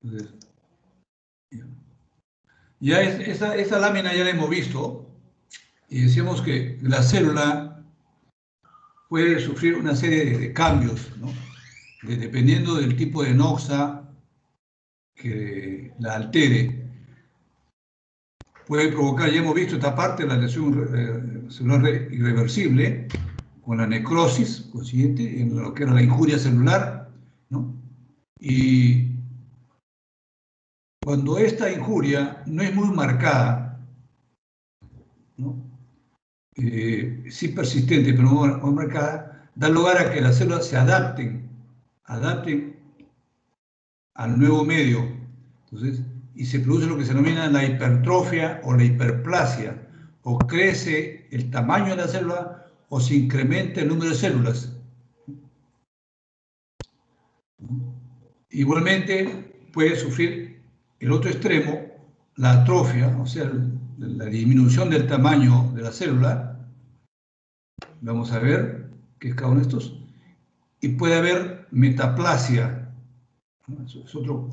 Entonces, ya esa lámina ya la hemos visto y decíamos que la célula puede sufrir una serie de cambios, ¿no? Dependiendo del tipo de noxa que la altere. Puede provocar, ya hemos visto esta parte, la lesión celular irreversible, con la necrosis consiguiente, en lo que era la injuria celular, ¿no? Y cuando esta injuria no es muy marcada, ¿no? Sí persistente, pero no muy marcada, da lugar a que las células se adapten al nuevo medio. Entonces, y se produce lo que se denomina la hipertrofia o la hiperplasia, o crece el tamaño de la célula o se incrementa el número de células. Igualmente puede sufrir el otro extremo, la atrofia, o sea, la disminución del tamaño de la célula. Vamos a ver qué es cada uno de estos. Y puede haber metaplasia. Es otro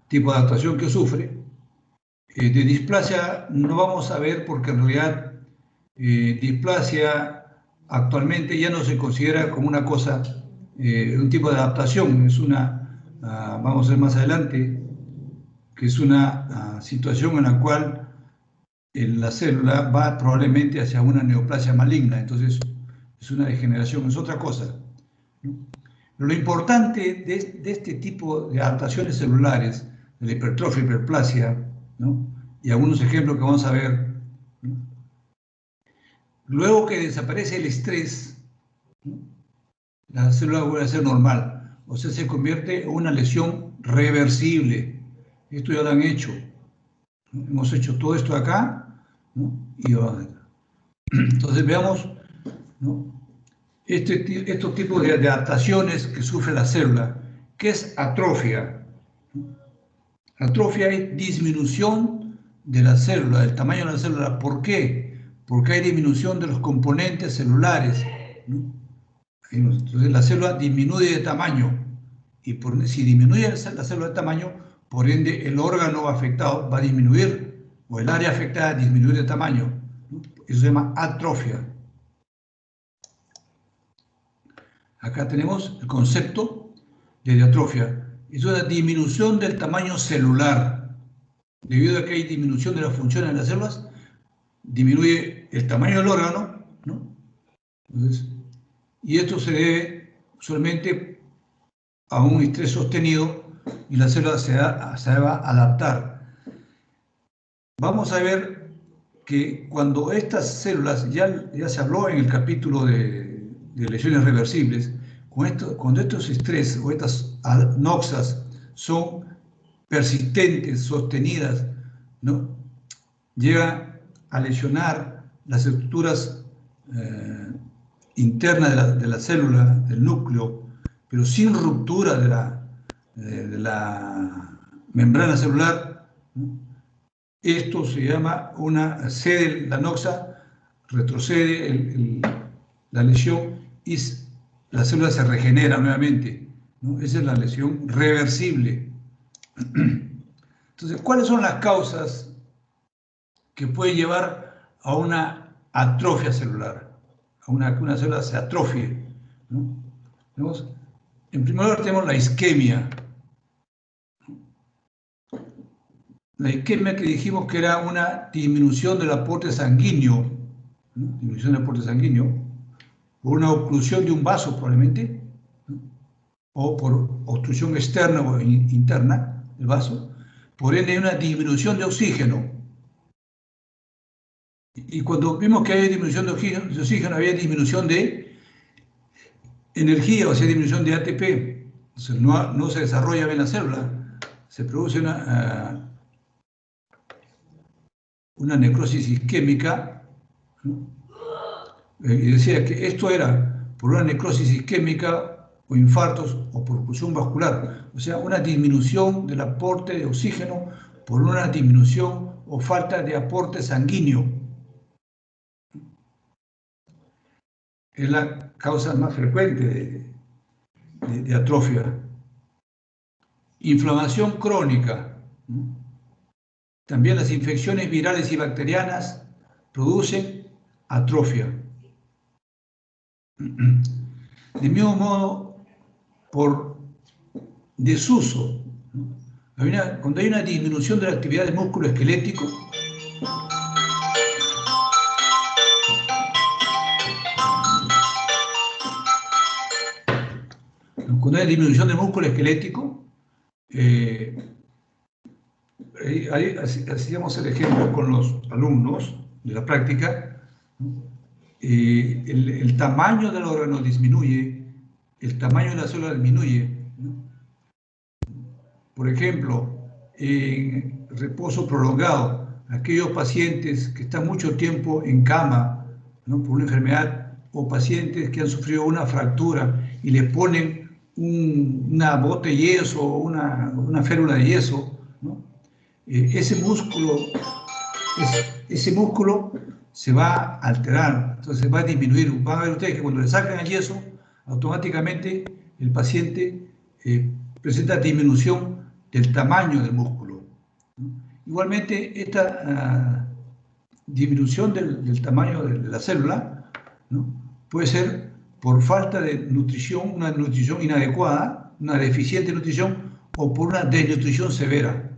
tipo de adaptación que sufre. De displasia no vamos a ver porque en realidad displasia actualmente ya no se considera como una cosa, un tipo de adaptación, es una, vamos a ver más adelante, que es una situación en la cual la célula va probablemente hacia una neoplasia maligna, entonces es una degeneración, es otra cosa, ¿no? Lo importante de este tipo de adaptaciones celulares, de la hipertrofia y hiperplasia, ¿no? Y algunos ejemplos que vamos a ver, ¿no? Luego que desaparece el estrés, ¿no? La célula vuelve a ser normal, o sea, se convierte en una lesión reversible. Esto ya lo han hecho, ¿no? Hemos hecho todo esto acá, ¿no? Y entonces veamos, ¿no? Estos tipos de adaptaciones que sufre la célula. ¿Qué es atrofia? Atrofia es disminución de la célula, del tamaño de la célula. ¿Por qué? Porque hay disminución de los componentes celulares, ¿no? Entonces la célula disminuye de tamaño y si disminuye la célula de tamaño, por ende el órgano afectado va a disminuir o el área afectada disminuir de tamaño, ¿no? Eso se llama atrofia. Acá tenemos el concepto de diatrofia. Es una disminución del tamaño celular. Debido a que hay disminución de las funciones de las células, disminuye el tamaño del órgano, ¿no? Entonces, y esto se debe usualmente a un estrés sostenido y la célula se va a adaptar. Vamos a ver que cuando estas células, ya se habló en el capítulo de lesiones reversibles, cuando estos estrés o estas noxas son persistentes, sostenidas, ¿no? Llega a lesionar las estructuras internas de la célula, del núcleo, pero sin ruptura de la membrana celular, ¿no? Esto se llama cede la noxa, retrocede la lesión y la célula se regenera nuevamente, ¿no? Esa es la lesión reversible. Entonces, ¿cuáles son las causas que pueden llevar a una atrofia celular? A que una célula se atrofie, ¿no? ¿Vemos? En primer lugar tenemos la isquemia. La isquemia que dijimos que era una disminución del aporte sanguíneo, ¿no? Disminución del aporte sanguíneo, por una oclusión de un vaso probablemente, ¿no? O por obstrucción externa o interna del vaso, por ende hay una disminución de oxígeno. Y cuando vimos que había disminución de oxígeno, había disminución de energía, o sea, disminución de ATP. Entonces no se desarrolla bien la célula, se produce una necrosis isquémica, ¿no? Y decía que esto era por una necrosis isquémica o infartos o por oclusión vascular, o sea, una disminución del aporte de oxígeno por una disminución o falta de aporte sanguíneo. Es la causa más frecuente de atrofia. Inflamación crónica. También las infecciones virales y bacterianas producen atrofia. De mismo modo, por desuso, cuando hay una disminución de la actividad del músculo esquelético, hacíamos el ejemplo con los alumnos de la práctica, el tamaño del órgano disminuye, el tamaño de la célula disminuye. Por ejemplo, en reposo prolongado, aquellos pacientes que están mucho tiempo en cama, ¿no?, por una enfermedad, o pacientes que han sufrido una fractura y le ponen una bota de yeso o una férula de yeso, ¿no? Ese músculo se va a alterar, entonces va a disminuir. Van a ver ustedes que cuando le sacan el yeso, automáticamente el paciente presenta disminución del tamaño del músculo, ¿no? Igualmente, esta disminución del tamaño de la célula, ¿no?, puede ser por falta de nutrición, una nutrición inadecuada, una deficiente nutrición, o por una desnutrición severa.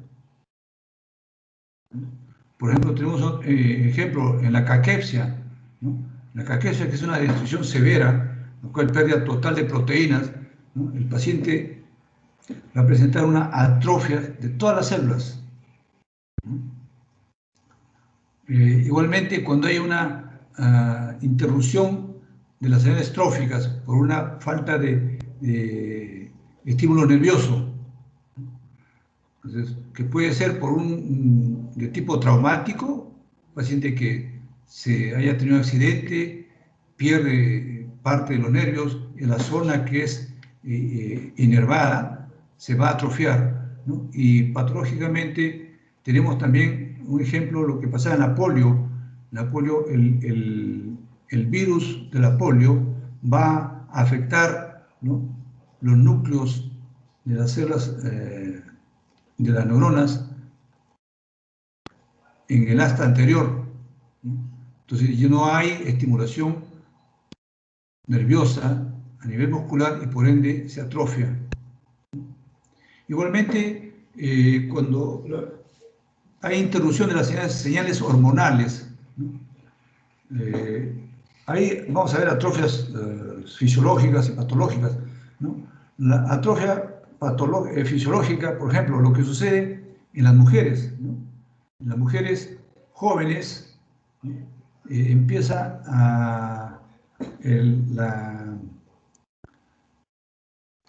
Por ejemplo, tenemos ejemplo en la caquepsia, ¿no? La caquepsia, que es una desnutrición severa, la cual pérdida total de proteínas, ¿no? El paciente va a presentar una atrofia de todas las células, ¿no? Igualmente, cuando hay una interrupción de las señales tróficas por una falta de estímulo nervioso, entonces, que puede ser por de tipo traumático, paciente que se haya tenido un accidente, pierde parte de los nervios, en la zona que es inervada se va a atrofiar, ¿no? Y patológicamente tenemos también un ejemplo, lo que pasaba en la polio. La polio, el virus de la polio va a afectar, ¿no?, los núcleos de las células de las neuronas en el asta anterior, ¿no? Entonces ya no hay estimulación nerviosa a nivel muscular y por ende se atrofia. Igualmente, cuando hay interrupción de las señales hormonales, ¿no?, ahí vamos a ver atrofias fisiológicas y patológicas, ¿no? La atrofia fisiológica, por ejemplo, lo que sucede en las mujeres, ¿no? En las mujeres jóvenes, ¿no?, empieza la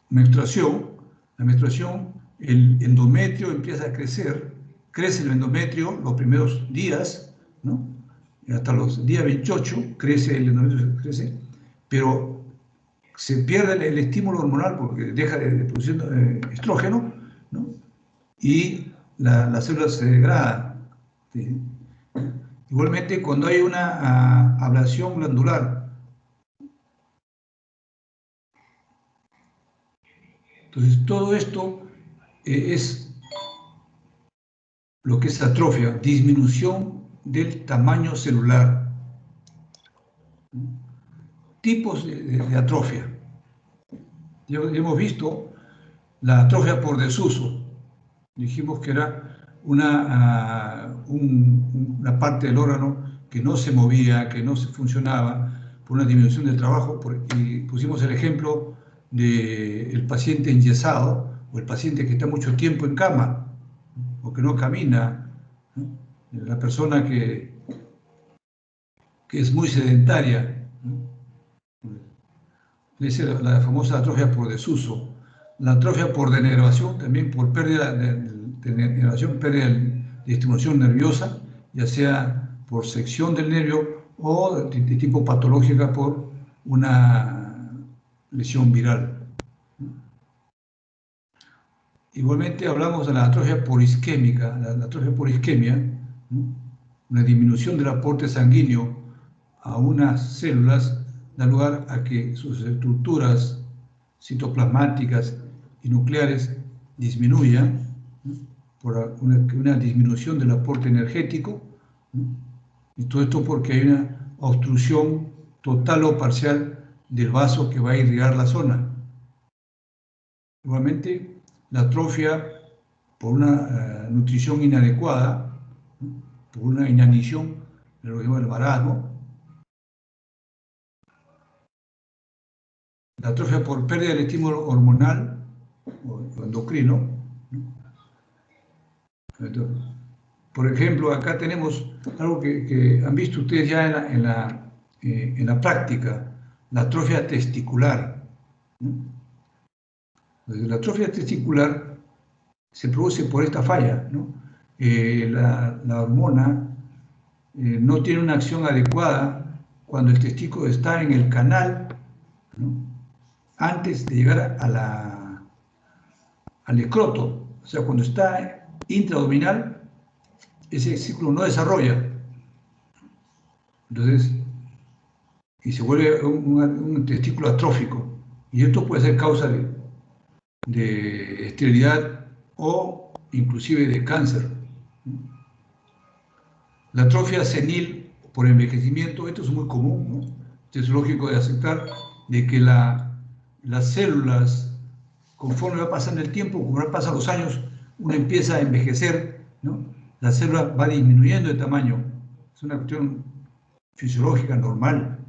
menstruación. La menstruación, el endometrio empieza a crecer, crece el endometrio los primeros días, ¿no?, hasta los días 28 crece el endometrio, pero se pierde el estímulo hormonal porque deja de producir estrógeno, ¿no?, y la célula se degrada, ¿sí? Igualmente, cuando hay una ablación glandular, entonces todo esto es lo que es atrofia, disminución del tamaño celular. Tipos de atrofia. Ya hemos visto la atrofia por desuso. Dijimos que era una parte del órgano que no se movía, que no funcionaba por una disminución del trabajo, y pusimos el ejemplo del paciente enyesado o el paciente que está mucho tiempo en cama o que no camina, ¿no?, la persona que es muy sedentaria, ¿no? Es la famosa atrofia por desuso. La atrofia por denervación, también por pérdida pérdida de estimulación nerviosa, ya sea por sección del nervio o de tipo patológica por una lesión viral. Igualmente hablamos de la atrofia por isquémica. La atrofia por isquemia, ¿no?, una disminución del aporte sanguíneo a unas células da lugar a que sus estructuras citoplasmáticas y nucleares disminuya, ¿no? Por una disminución del aporte energético, ¿no? Y todo esto porque hay una obstrucción total o parcial del vaso que va a irrigar la zona. Igualmente, la atrofia por una nutrición inadecuada, ¿no? Por una inanición del organismo del marasmo, la atrofia por pérdida del estímulo hormonal o endocrino, ¿no? Entonces, por ejemplo, acá tenemos algo que han visto ustedes ya en la práctica, la atrofia testicular, ¿no? La atrofia testicular se produce por esta falla, ¿no? La hormona no tiene una acción adecuada cuando el testículo está en el canal, ¿no? Antes de llegar al escroto, o sea, cuando está intraabdominal, ese ciclo no desarrolla. Entonces, y se vuelve un testículo atrófico. Y esto puede ser causa de esterilidad o inclusive de cáncer. La atrofia senil por envejecimiento, esto es muy común, ¿no? Esto es lógico de aceptar, de que las células, conforme va pasando el tiempo, conforme pasan los años, uno empieza a envejecer, ¿no? La célula va disminuyendo de tamaño. Es una cuestión fisiológica normal.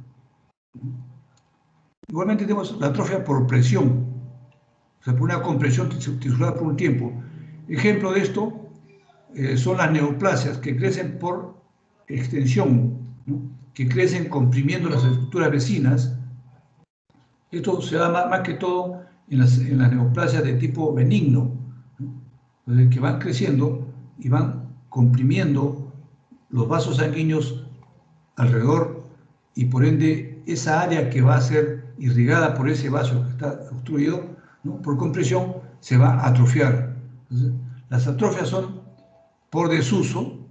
Igualmente tenemos la atrofia por presión, o sea, por una compresión tisular por un tiempo. Ejemplo de esto son las neoplasias que crecen por extensión, ¿no? Que crecen comprimiendo las estructuras vecinas. Esto se da más que todo en las neoplasias de tipo benigno, ¿no? Que van creciendo y van comprimiendo los vasos sanguíneos alrededor y por ende esa área que va a ser irrigada por ese vaso que está obstruido, ¿no? Por compresión se va a atrofiar. Entonces, las atrofias son por desuso,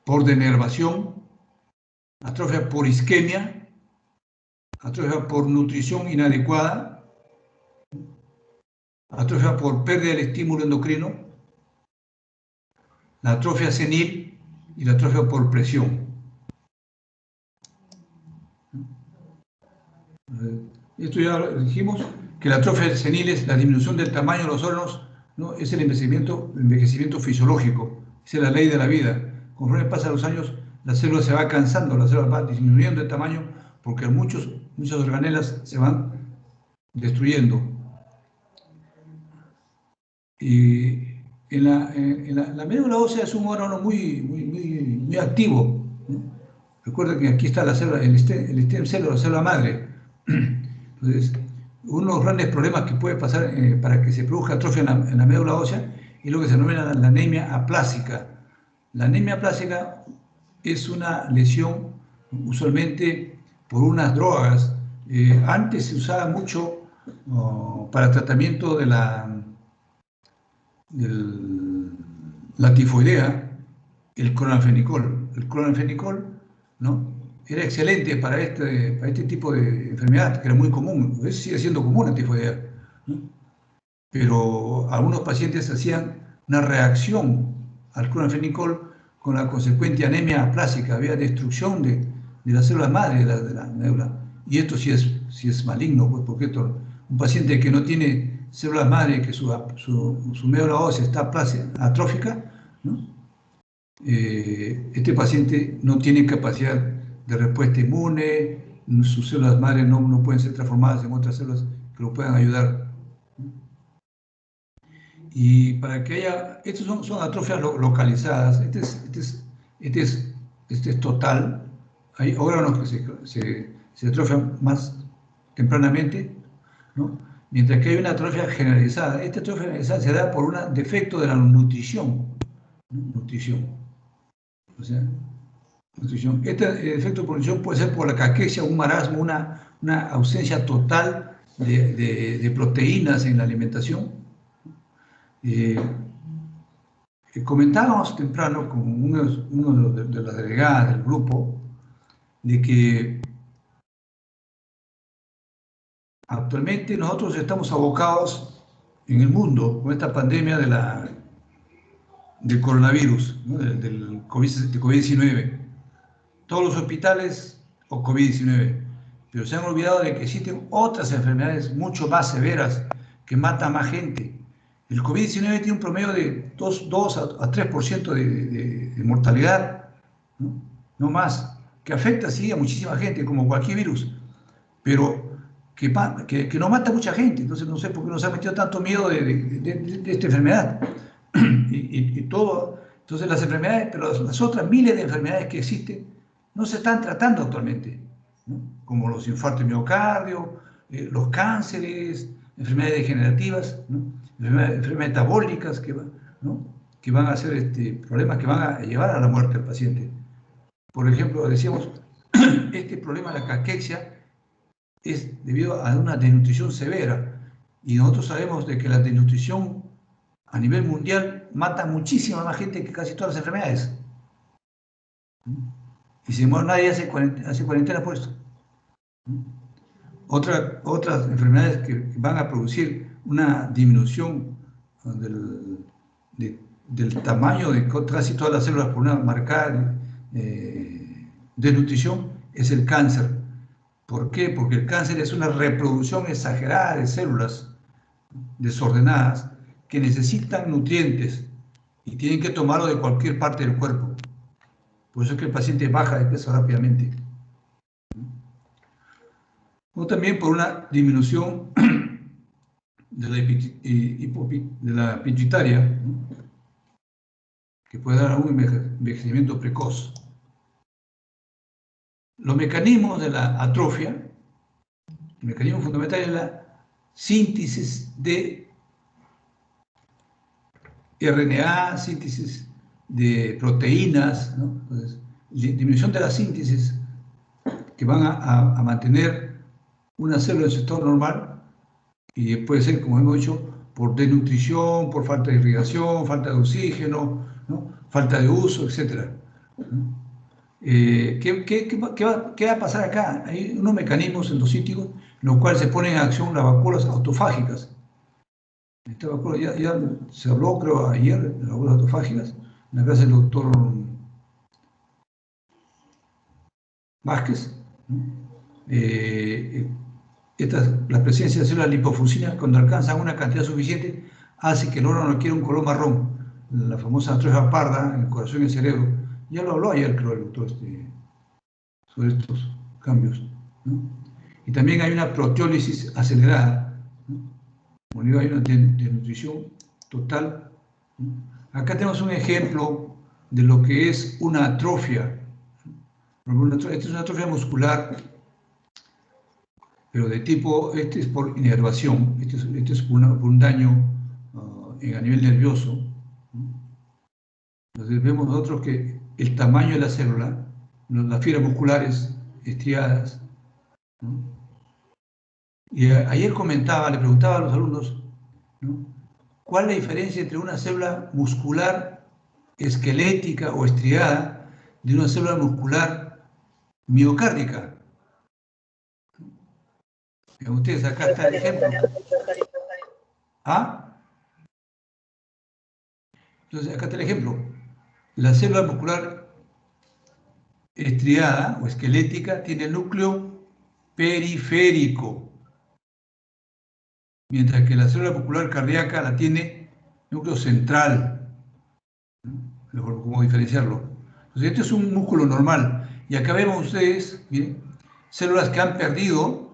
por denervación, atrofia por isquemia, atrofia por nutrición inadecuada, atrofia por pérdida del estímulo endocrino, la atrofia senil y la atrofia por presión. Esto ya lo dijimos, que la atrofia senil es la disminución del tamaño de los órganos, ¿no? Es el envejecimiento fisiológico, es la ley de la vida. Conforme pasan los años, la célula se va cansando, la célula va disminuyendo de tamaño porque muchas organelas se van destruyendo. Y la médula ósea es un órgano muy activo, ¿no? Recuerden que aquí está la célula, el stem cell o la célula madre. Entonces, uno de los grandes problemas que puede pasar para que se produzca atrofia en la médula ósea es lo que se denomina la anemia aplásica. La anemia aplásica es una lesión usualmente por unas drogas. Antes se usaba mucho para tratamiento de la tifoidea, el cloranfenicol. El cloranfenicol, ¿no? Era excelente para este tipo de enfermedad, que era muy común, sigue siendo común la tifoidea, ¿no? Pero algunos pacientes hacían una reacción al cloranfenicol con la consecuente anemia aplásica, había destrucción de las células madre de la médula. Y esto sí es maligno, pues, porque un paciente que no tiene células madre, que su médula ósea está atrófica, ¿no? Este paciente no tiene capacidad de respuesta inmune, sus células madre no pueden ser transformadas en otras células que lo puedan ayudar. Y para que haya, estos son atrofias localizadas, este es total. Hay órganos que se atrofian más tempranamente, ¿no? Mientras que hay una atrofia generalizada. Esta atrofia generalizada se da por un defecto de la nutrición, ¿no? Nutrición. O sea, nutrición. Este efecto de nutrición puede ser por la caquexia, un marasmo, una ausencia total de proteínas en la alimentación. Comentábamos temprano con uno de las delegadas del grupo de que actualmente nosotros estamos abocados en el mundo con esta pandemia del coronavirus, ¿no? del COVID-19. Todos los hospitales o COVID-19, pero se han olvidado de que existen otras enfermedades mucho más severas que matan más gente. El COVID-19 tiene un promedio de 2 a 3% de mortalidad, ¿no? No más, que afecta sí a muchísima gente, como cualquier virus, pero que no mata a mucha gente. Entonces no sé por qué nos ha metido tanto miedo de esta enfermedad. y todo. Entonces las enfermedades, pero las otras miles de enfermedades que existen, no se están tratando actualmente, ¿no? Como los infartos de miocardio, los cánceres, enfermedades degenerativas, ¿no? Enfermedades metabólicas ¿no? que van a ser problemas que van a llevar a la muerte al paciente. Por ejemplo, decíamos, este problema de la caquexia es debido a una desnutrición severa, y nosotros sabemos de que la desnutrición a nivel mundial mata muchísima más gente que casi todas las enfermedades. Y sin embargo nadie hace cuarentena por esto. Otras enfermedades que van a producir una disminución del tamaño de casi todas las células por una marcada desnutrición es el cáncer. ¿Por qué? Porque el cáncer es una reproducción exagerada de células desordenadas que necesitan nutrientes y tienen que tomarlo de cualquier parte del cuerpo. Por eso es que el paciente baja de peso rápidamente. O también por una disminución de la pituitaria, ¿no? Que puede dar un envejecimiento precoz. Los mecanismos de la atrofia, el mecanismo fundamental es la síntesis de RNA, síntesis de proteínas, ¿no? Entonces, disminución de la síntesis que van a mantener una célula en su estado normal, y puede ser, como hemos dicho, por desnutrición, por falta de irrigación, falta de oxígeno, ¿no? Falta de uso, etc. ¿Qué va a pasar acá? Hay unos mecanismos endocíticos en los cuales se ponen en acción las vacunas autofágicas. Esta vacuna ya se habló, creo, ayer, de las vacunas autofágicas, en la clase del doctor Vázquez, ¿no? La presencia de células lipofuscinas, cuando alcanzan una cantidad suficiente, hace que el órgano adquiera un color marrón, la famosa atrofia parda en el corazón y el cerebro. Ya lo habló ayer, creo, el doctor, sobre estos cambios, ¿no? Y también hay una proteólisis acelerada, ¿no? Hay una desnutrición total, ¿no? Acá tenemos un ejemplo de lo que es una atrofia. Esta es una atrofia muscular, pero de tipo, es por inervación, este es por un daño a nivel nervioso, ¿no? Entonces vemos nosotros que el tamaño de la célula, las fibras musculares estriadas, ¿no? Y ayer le preguntaba a los alumnos, ¿no? ¿Cuál es la diferencia entre una célula muscular esquelética o estriada de una célula muscular miocárdica? Ustedes, acá está el ejemplo. ¿Ah? Entonces, acá está el ejemplo. La célula muscular estriada o esquelética tiene el núcleo periférico, mientras que la célula muscular cardíaca la tiene núcleo central. Mejor, ¿cómo diferenciarlo? Entonces, este es un músculo normal. Y acá vemos ustedes, miren, células que han perdido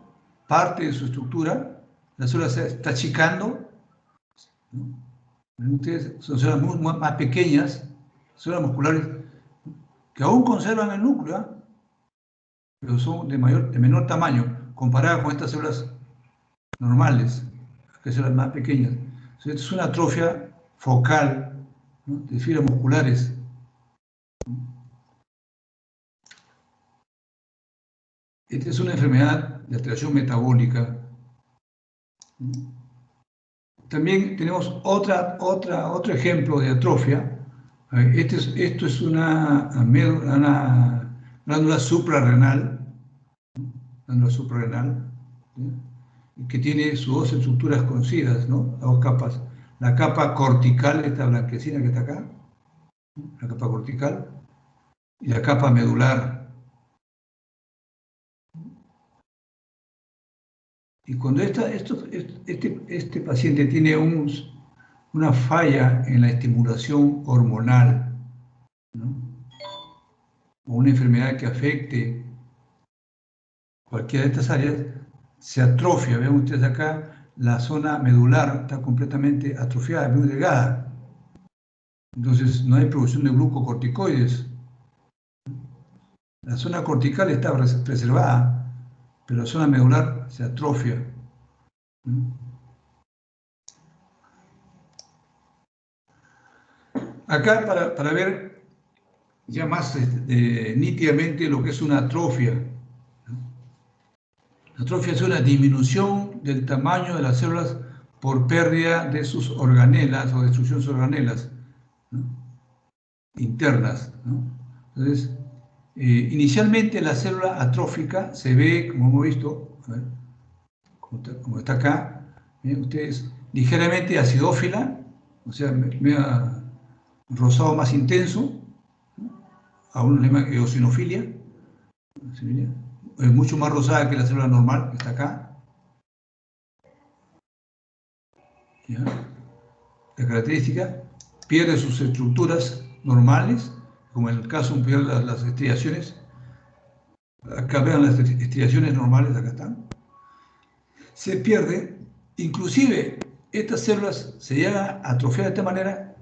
parte de su estructura, la célula se está achicando, ¿no? Ustedes son células más pequeñas, células musculares que aún conservan el núcleo, ¿eh? Pero son de menor tamaño comparadas con estas células normales, que son las más pequeñas. Entonces, esto es una atrofia focal, ¿no? De fibras musculares. Esta es una enfermedad de alteración metabólica. También tenemos otro ejemplo de atrofia. Esto es una glándula suprarrenal. Glándula suprarrenal. ¿Sí? que tiene sus dos estructuras conocidas, ¿no? Las dos capas. La capa cortical, esta blanquecina que está acá, la capa cortical, y la capa medular. Y cuando este paciente tiene una falla en la estimulación hormonal, ¿no? O una enfermedad que afecte cualquiera de estas áreas, se atrofia. Ven ustedes acá, la zona medular está completamente atrofiada, muy delgada. Entonces no hay producción de glucocorticoides. La zona cortical está preservada, pero la zona medular se atrofia. Acá para ver ya más nítidamente lo que es una atrofia. La atrofia es una disminución del tamaño de las células por pérdida de sus organelas o destrucción de sus organelas, ¿no? Internas, ¿no? Entonces, inicialmente la célula atrófica se ve, como hemos visto, a ver, como está acá, ustedes, ligeramente acidófila, o sea, medio rosado más intenso, ¿no? A uno le llaman eosinofilia, es mucho más rosada que la célula normal, que está acá. ¿Ya? La característica, pierde sus estructuras normales, como en el caso de las estriaciones. Acá vean las estriaciones normales, acá están. Se pierde, inclusive estas células se llegan a atrofiar de esta manera,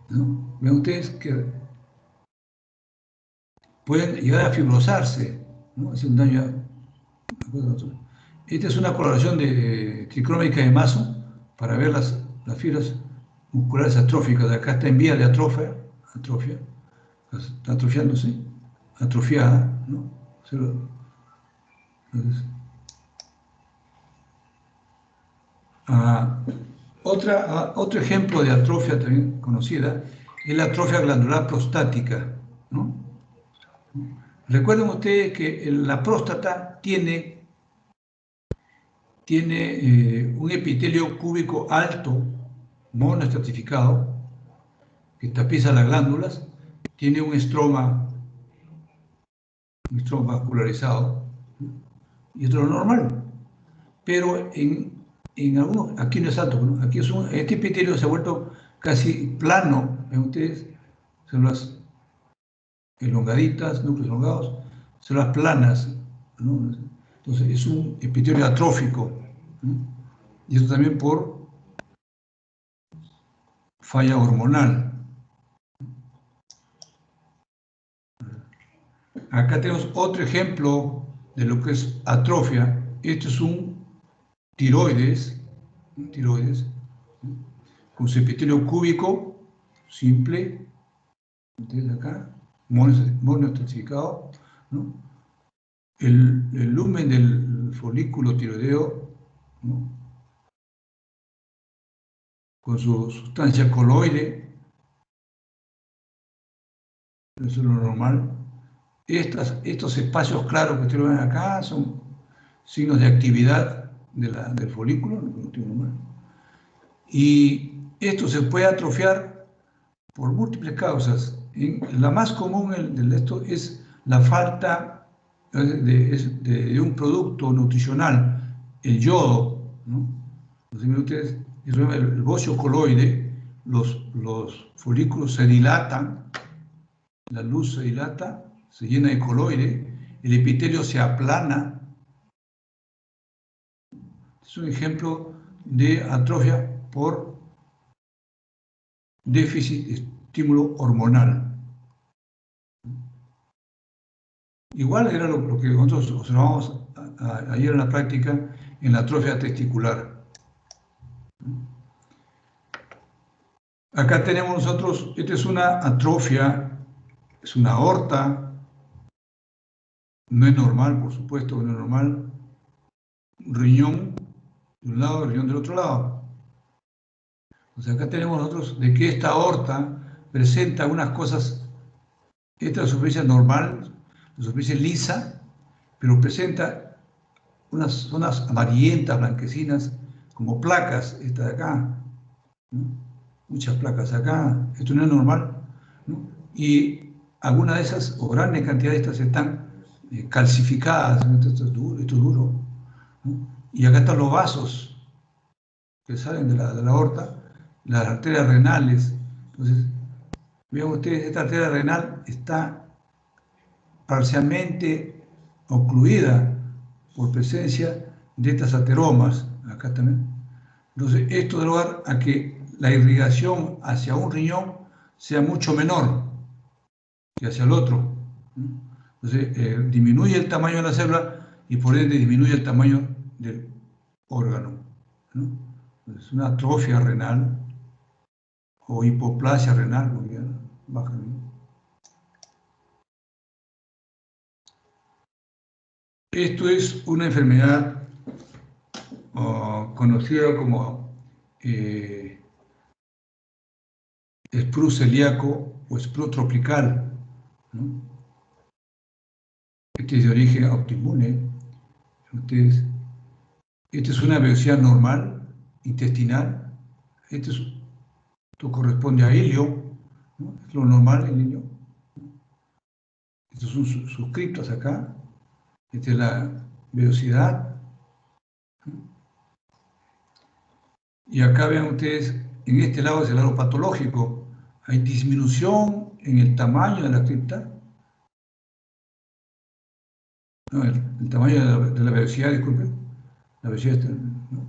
¿no? Vean ustedes que pueden llegar a fibrosarse, ¿no? Hacer un daño a... Esta es una coloración tricrómica de Mason para ver las fibras musculares atróficas. Acá está en vía de atrofia, está atrofiándose, atrofiada, ¿no? Entonces, otro ejemplo de atrofia también conocida es la atrofia glandular prostática, ¿no? Recuerden ustedes que la próstata tiene un epitelio cúbico alto, monoestratificado, que tapiza las glándulas, tiene un estroma vascularizado, y otro normal. Pero en algunos, aquí no es alto, ¿no? Aquí este epitelio se ha vuelto casi plano, ven ustedes, células elongaditas, núcleos elongados, células planas, ¿no? Entonces es un epitelio atrófico, ¿no? Y esto también por falla hormonal. Acá tenemos otro ejemplo de lo que es atrofia. Esto es un tiroides, con su epitelio cúbico simple, ustedes acá, monoestratificado, ¿no? El lumen del folículo tiroideo, ¿no? Con su sustancia coloide, eso es lo normal. Estos espacios claros que ustedes ven acá son signos de actividad del folículo, normal. Y esto se puede atrofiar por múltiples causas. La más común de esto es la falta de un producto nutricional, el yodo, ¿no? Ustedes, el bocio coloide, los folículos se dilatan, la luz se dilata, se llena de coloide, el epitelio se aplana. Es un ejemplo de atrofia por déficit de estímulo hormonal. Igual era lo que nosotros observamos ayer en la práctica en la atrofia testicular. Acá tenemos nosotros, esta es una atrofia, es una aorta, no es normal, por supuesto, no es normal. Riñón de un lado, riñón del otro lado. Entonces acá tenemos nosotros de que esta aorta presenta unas cosas, esta es la superficie normal, la superficie lisa, pero presenta unas zonas amarillentas, blanquecinas, como placas, esta de acá, ¿no? Muchas placas acá, esto no es normal, ¿no? Y algunas de esas, o grandes cantidades de estas, están calcificadas, ¿no? Esto es duro, ¿no? Y acá están los vasos que salen de la aorta, las arterias renales. Entonces, vean ustedes, esta arteria renal está parcialmente ocluida por presencia de estas ateromas, acá también. Entonces, esto da lugar a que la irrigación hacia un riñón sea mucho menor que hacia el otro. Entonces, disminuye el tamaño de la célula y por ende disminuye el tamaño del órgano, ¿no? Es una atrofia renal o hipoplasia renal, porque baja, ¿no? Esto es una enfermedad conocida como sprue celíaco o sprue tropical, ¿no? Este es de origen autoinmune. Esta es una velocidad normal, intestinal. Esto corresponde a helio, ¿no? Es lo normal en helio. Estos son sus criptas acá. Esta es la velocidad. Y acá vean ustedes, en este lado es el lado patológico. Hay disminución en el tamaño de la cripta. No, el tamaño de la velocidad, disculpen. La velocidad, ¿no?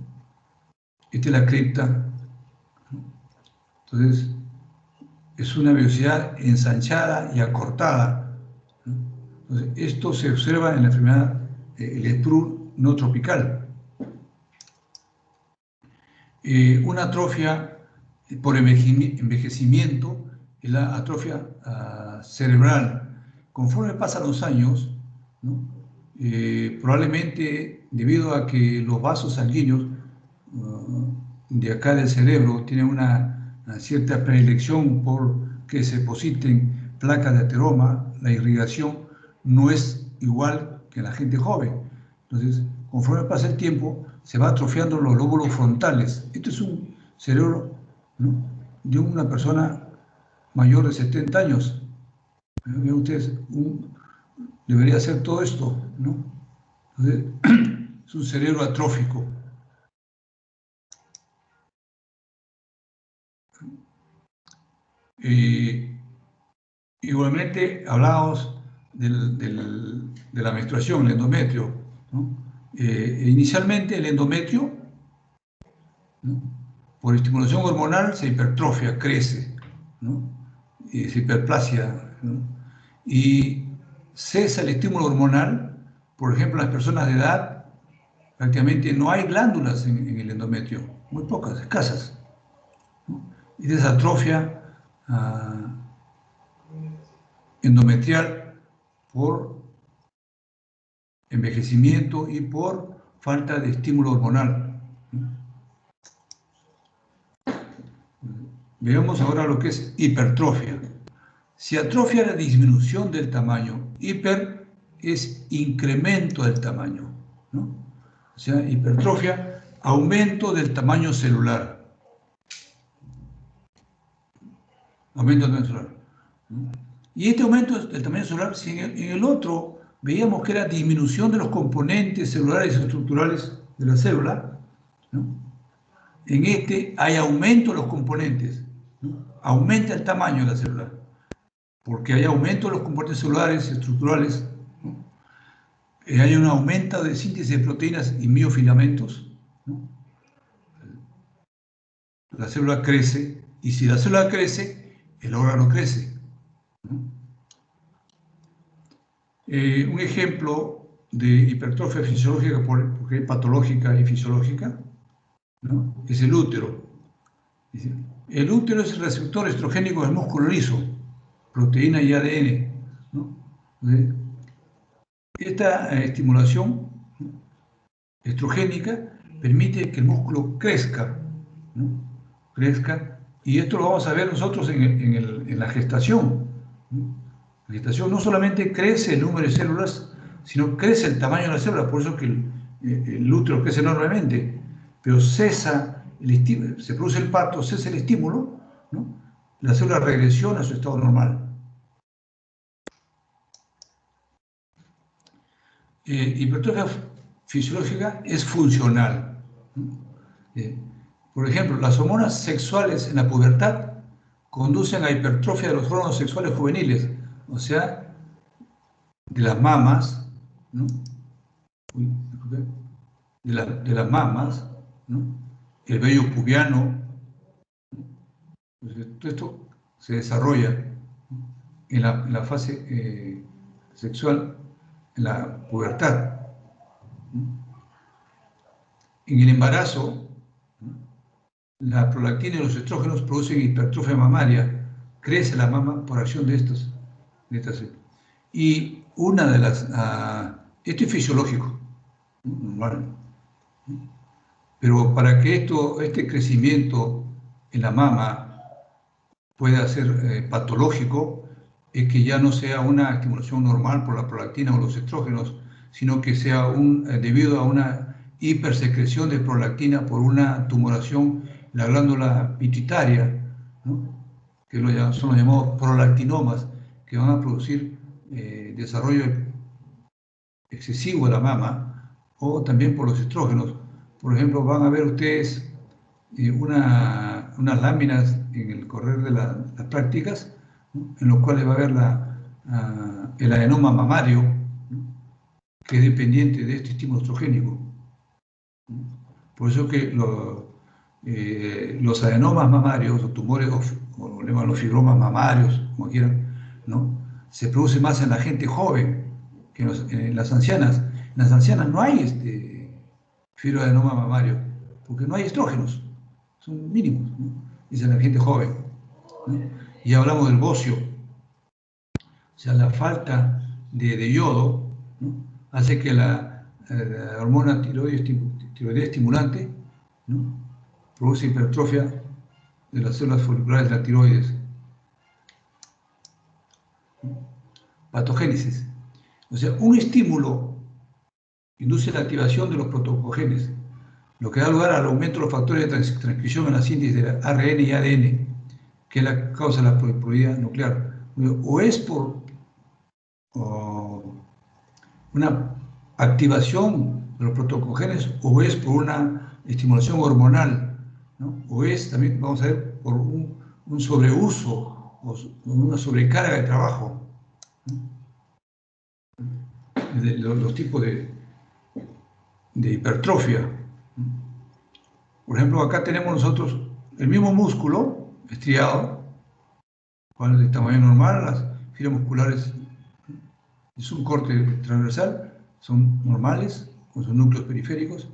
Esta es la cripta, ¿no? Entonces, es una velocidad ensanchada y acortada, ¿no? Entonces, esto se observa en la enfermedad, el sprue no tropical. Una atrofia por envejecimiento es la atrofia cerebral. Conforme pasan los años, ¿no? Probablemente debido a que los vasos sanguíneos de acá del cerebro tienen una cierta predilección por que se depositen placas de ateroma, la irrigación no es igual que en la gente joven. Entonces, conforme pasa el tiempo, se va atrofiando los lóbulos frontales. Esto es un cerebro, ¿no?, de una persona mayor de 70 años. Vean ustedes, debería hacer todo esto, ¿no? Entonces, es un cerebro atrófico. Igualmente hablábamos de la menstruación, el endometrio, ¿no? Inicialmente el endometrio, ¿no?, por estimulación hormonal se hipertrofia, crece, ¿no?, y se hiperplasia, ¿no?, y cesa el estímulo hormonal. Por ejemplo, en las personas de edad prácticamente no hay glándulas en el endometrio, muy pocas, escasas, ¿no? Y de esa atrofia endometrial por envejecimiento y por falta de estímulo hormonal. Veamos ahora lo que es hipertrofia. Si atrofia es la disminución del tamaño, hiper es incremento del tamaño, ¿no? O sea, hipertrofia, aumento del tamaño celular. Aumento del tamaño celular, ¿no? Y este aumento del tamaño celular, si en el otro veíamos que era disminución de los componentes celulares y estructurales de la célula, ¿no?, en este hay aumento de los componentes, ¿no? Aumenta el tamaño de la célula, porque hay aumento de los componentes celulares y estructurales, ¿no? Hay un aumento de síntesis de proteínas y miofilamentos, ¿no? La célula crece, y si la célula crece, el órgano crece, ¿no? Un ejemplo de hipertrofia fisiológica, porque es patológica y fisiológica, ¿no?, es el útero. El útero es el receptor estrogénico del músculo liso, proteína y ADN, ¿no? Esta estimulación, ¿no?, estrogénica permite que el músculo crezca, ¿no?, crezca, y esto lo vamos a ver nosotros en la gestación, ¿no? La gestación no solamente crece el número de células, sino crece el tamaño de las células. Por eso que el útero crece enormemente, pero cesa el estímulo, se produce el parto, cesa el estímulo, ¿no? La célula regresiona a su estado normal. Hipertrofia fisiológica es funcional. Por ejemplo, las hormonas sexuales en la pubertad conducen a hipertrofia de los órganos sexuales juveniles, o sea, de las mamas, ¿no? De las mamas, ¿no? El vello pubiano. Entonces, todo esto se desarrolla en la fase sexual, en la pubertad. En el embarazo, la prolactina y los estrógenos producen hipertrofia mamaria, crece la mama por acción de estas. Y una de las... esto es fisiológico, normal. Pero para que este crecimiento en la mama pueda ser patológico, es que ya no sea una estimulación normal por la prolactina o los estrógenos, sino que sea debido a una hipersecreción de prolactina por una tumoración en la glándula pituitaria, ¿no? Que son los llamados prolactinomas, que van a producir desarrollo excesivo de la mama, o también por los estrógenos. Por ejemplo, van a ver ustedes unas láminas en el correr de las prácticas, ¿no? En los cuales va a haber el adenoma mamario, ¿no? Que es dependiente de este estímulo estrogénico. Por eso que los adenomas mamarios, o tumores, o los fibromas mamarios, como quieran, ¿no? Se producen más en la gente joven que en las ancianas. En las ancianas no hay fibroadenoma mamario, porque no hay estrógenos, son mínimos, ¿no? Es en la gente joven, ¿no? Y hablamos del bocio, o sea, la falta de yodo, ¿no? Hace que la hormona tiroidea estimulante, ¿no? Produce hipertrofia de las células folliculares de la tiroides. Patogénesis. O sea, un estímulo induce la activación de los protocogenes, lo que da lugar al aumento de los factores de transcripción en la síntesis de ARN y ADN, que es la causa de la proliferidad nuclear. O es por una activación de los protocogenes, o es por una estimulación hormonal, ¿no? O es también, vamos a ver, por un sobreuso o una sobrecarga de trabajo, ¿no? Los tipos de hipertrofia. Por ejemplo, acá tenemos nosotros el mismo músculo estriado, cual es de tamaño normal, las fibras musculares es un corte transversal, son normales, con sus núcleos periféricos,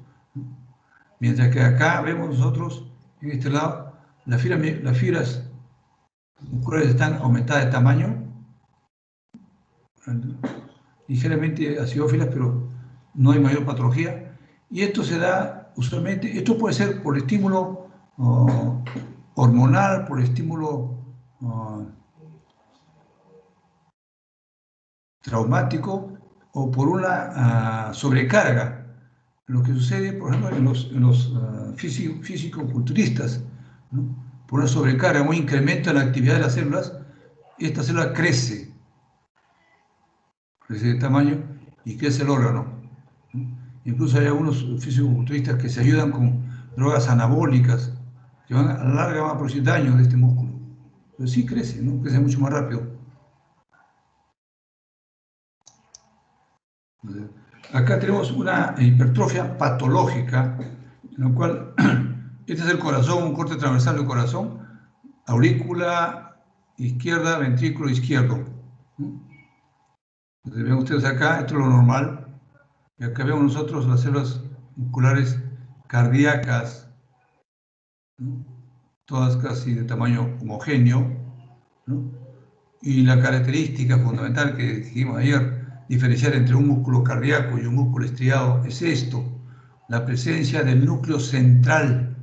mientras que acá vemos nosotros, en este lado, las fibras musculares están aumentadas de tamaño, ligeramente acidófilas, pero no hay mayor patología, y esto se da usualmente, esto puede ser por estímulo hormonal, por estímulo traumático o por una sobrecarga. Lo que sucede, por ejemplo, en los físico-culturistas, ¿no? Por una sobrecarga, un incremento en la actividad de las células, esta célula crece de tamaño y crece el órgano, ¿no? Incluso hay algunos físico-culturistas que se ayudan con drogas anabólicas que a la larga van a producir daño de este músculo. Pero sí crece, ¿no? Crece mucho más rápido. Acá tenemos una hipertrofia patológica, en la cual este es el corazón, un corte transversal del corazón, aurícula izquierda, ventrículo izquierdo. Entonces, ven ustedes acá, esto es lo normal, y acá vemos nosotros las células musculares cardíacas, ¿no? Todas casi de tamaño homogéneo, ¿no? Y la característica fundamental que dijimos ayer, diferenciar entre un músculo cardíaco y un músculo estriado, es esto, la presencia del núcleo central,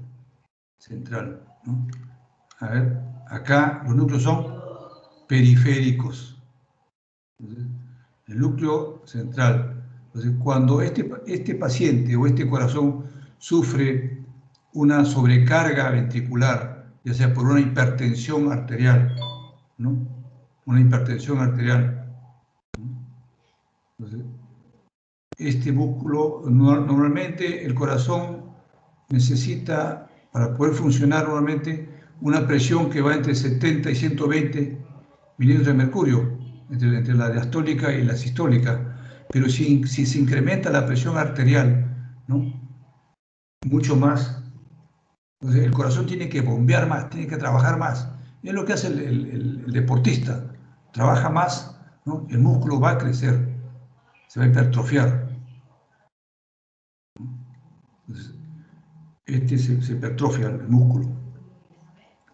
¿no? A ver, acá los núcleos son periféricos. Entonces, el núcleo central, Entonces, cuando este paciente o este corazón sufre una sobrecarga ventricular, ya sea por una hipertensión arterial, ¿no? Una hipertensión arterial. Entonces, este músculo, normalmente el corazón necesita, para poder funcionar normalmente, una presión que va entre 70 y 120 milímetros de mercurio, entre la diastólica y la sistólica. Pero si se incrementa la presión arterial, ¿no? Mucho más, entonces el corazón tiene que bombear más, tiene que trabajar más. Y es lo que hace el deportista. Trabaja más, ¿no? El músculo va a crecer, se va a hipertrofiar. Entonces, se hipertrofia el músculo,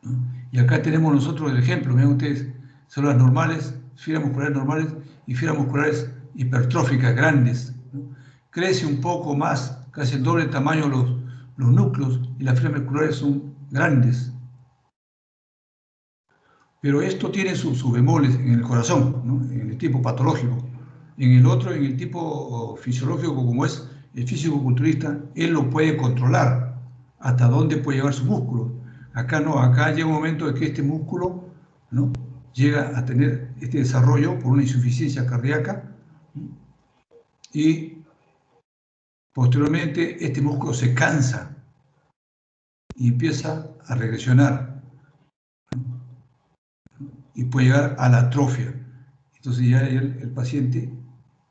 ¿no? Y acá tenemos nosotros el ejemplo, vean ustedes, células normales, fibras musculares normales y fibras musculares hipertróficas, grandes, ¿no? Crece un poco más, casi el doble de tamaño los núcleos, y las fibras musculares son grandes. Pero esto tiene sus bemoles en el corazón, ¿no? En el tipo patológico. En el otro, en el tipo fisiológico, como es el físico-culturista, él lo puede controlar hasta dónde puede llevar su músculo. Acá no, acá llega un momento de que este músculo, ¿no? Llega a tener este desarrollo por una insuficiencia cardíaca, ¿no? Y posteriormente este músculo se cansa y empieza a regresionar y puede llegar a la atrofia. Entonces ya el paciente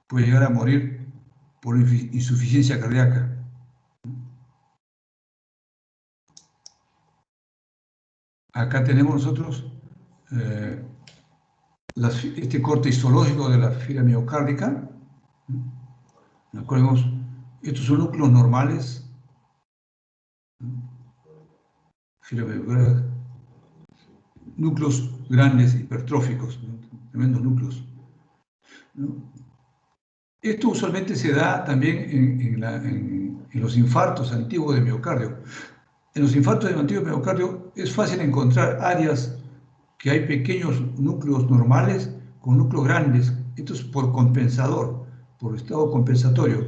puede llegar a morir por insuficiencia cardíaca. Acá tenemos nosotros este corte histológico de la fibra miocárdica. Recordemos, estos son núcleos normales. Núcleos grandes, hipertróficos, ¿no? Tremendos núcleos, ¿no? Esto usualmente se da también en los infartos antiguos de miocardio. En los infartos de antiguo miocardio es fácil encontrar áreas que hay pequeños núcleos normales con núcleos grandes. Esto es por compensador, por estado compensatorio.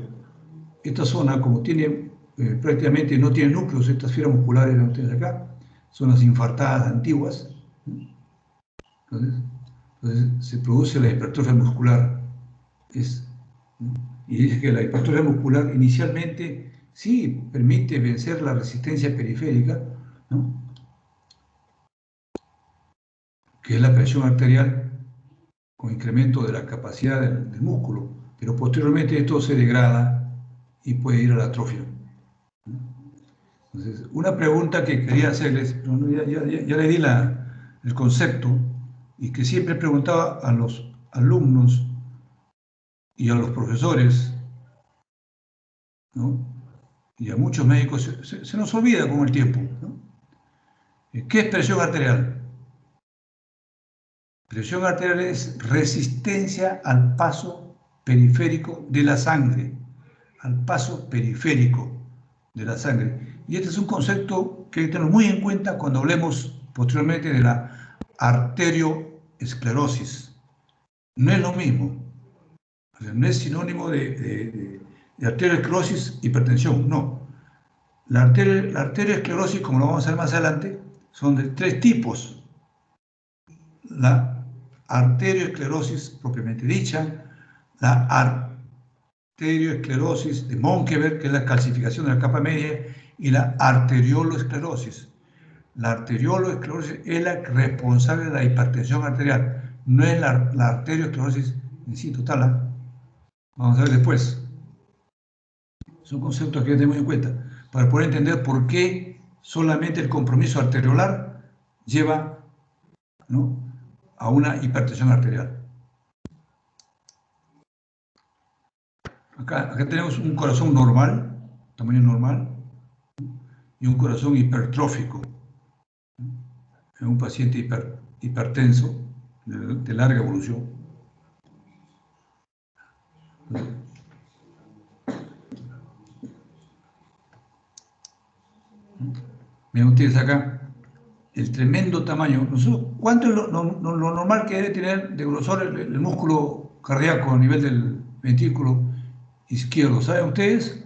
Esta zona, como tiene prácticamente no tiene núcleos, estas fibras musculares que ustedes acá, son las infartadas antiguas. Entonces se produce la hipertrofia muscular. ¿No? Y dice que la hipertrofia muscular inicialmente sí permite vencer la resistencia periférica, ¿no? Que es la presión arterial con incremento de la capacidad del músculo, pero posteriormente esto se degrada y puede ir a la atrofia. Entonces, una pregunta que quería hacerles, ya le di el concepto, y que siempre preguntaba a los alumnos y a los profesores, ¿no? Y a muchos médicos se nos olvida con el tiempo, ¿no? ¿Qué es presión arterial? Presión arterial es resistencia al paso periférico de la sangre, al paso periférico de la sangre. Y este es un concepto que hay que tener muy en cuenta cuando hablemos posteriormente de la arterioesclerosis. No es lo mismo, o sea, no es sinónimo de arterioesclerosis, hipertensión, no. La arterioesclerosis, como lo vamos a ver más adelante, son de tres tipos. La arterioesclerosis propiamente dicha, la arterioesclerosis de Monkeberg, que es la calcificación de la capa media, y la arterioloesclerosis. La arterioloesclerosis es la responsable de la hipertensión arterial, no es la arterioesclerosis en sí total. Vamos a ver después. Son conceptos que tenemos en cuenta para poder entender por qué solamente el compromiso arteriolar lleva, ¿no?, a una hipertensión arterial. Acá tenemos un corazón normal, tamaño normal, y un corazón hipertrófico, en un paciente hipertenso de larga evolución. Miren ustedes acá el tremendo tamaño. ¿Cuánto es lo normal que debe tener de grosor el músculo cardíaco a nivel del ventrículo izquierdo. ¿Saben ustedes?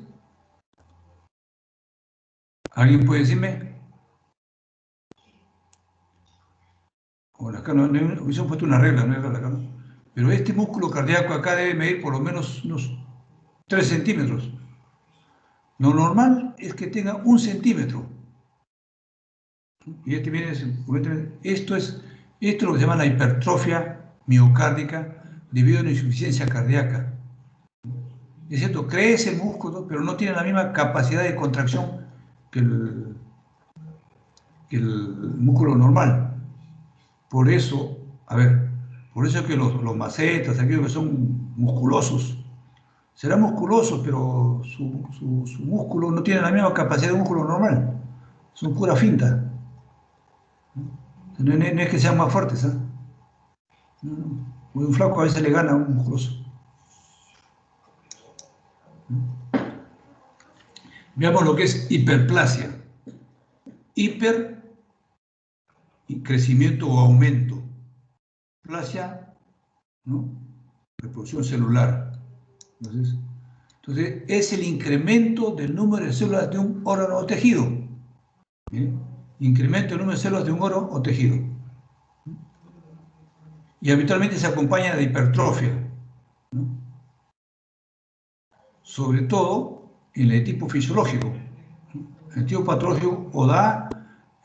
¿Alguien puede decirme? Bueno, acá no hubiésemos puesto una regla, no hay regla acá, ¿no? Pero este músculo cardíaco acá debe medir por lo menos unos 3 centímetros. Lo normal es que tenga 1 centímetro. Y este viene, esto es lo que se llama la hipertrofia miocárdica debido a una insuficiencia cardíaca. Es cierto, crece el músculo, pero no tiene la misma capacidad de contracción que el músculo normal. Por eso, por eso es que los macetas, aquellos que son musculosos, serán musculosos, pero su músculo no tiene la misma capacidad de un músculo normal. Son pura finta. No es que sean más fuertes, ¿eh? Un flaco a veces le gana a un musculoso. Veamos lo que es hiperplasia. Hiper, crecimiento o aumento. Plasia, ¿no? Reproducción celular. Entonces, es el incremento del número de células de un órgano o tejido. ¿Bien? Incremento del número de células de un órgano o tejido. Y habitualmente se acompaña de hipertrofia, ¿no? Sobre todo en el tipo fisiológico. El tipo patológico o da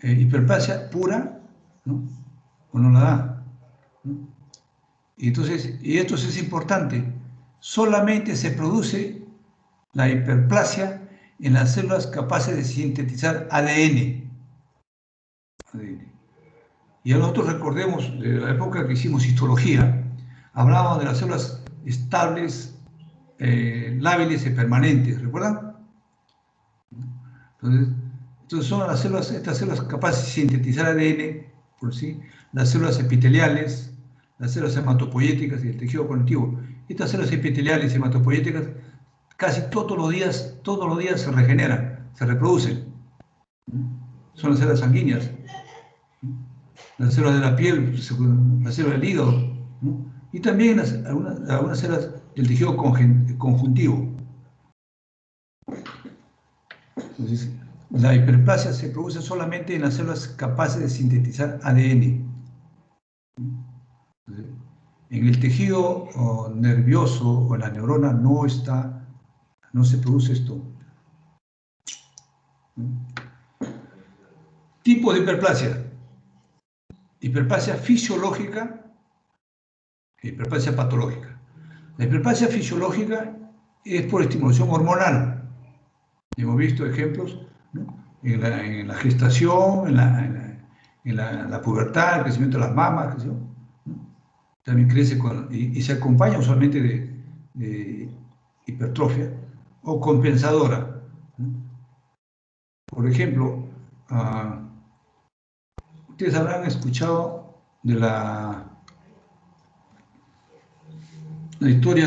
hiperplasia pura, ¿no? O no la da, ¿no? Y entonces, y esto es importante, solamente se produce la hiperplasia en las células capaces de sintetizar ADN. Y a nosotros recordemos, de la época que hicimos histología, hablábamos de las células estables, lábiles y permanentes, ¿recuerdan? Entonces son las células, estas células capaces de sintetizar ADN, por sí, las células epiteliales, las células hematopoyéticas y el tejido conectivo. Estas células epiteliales y hematopoyéticas casi todos los días se regeneran, se reproducen. Son las células sanguíneas, las células de la piel, las células del hígado, ¿no? Y también algunas células del tejido conjuntivo. Entonces, la hiperplasia se produce solamente en las células capaces de sintetizar ADN. Entonces, en el tejido nervioso o en la neurona no se produce esto. Tipo de hiperplasia. Hiperplasia fisiológica e hiperplasia patológica. La hiperplasia fisiológica es por estimulación hormonal. Hemos visto ejemplos, ¿no? en la gestación, en la pubertad, el crecimiento de las mamas, ¿no? También crece y se acompaña usualmente de hipertrofia o compensadora, ¿no? Por ejemplo, ustedes habrán escuchado de la historia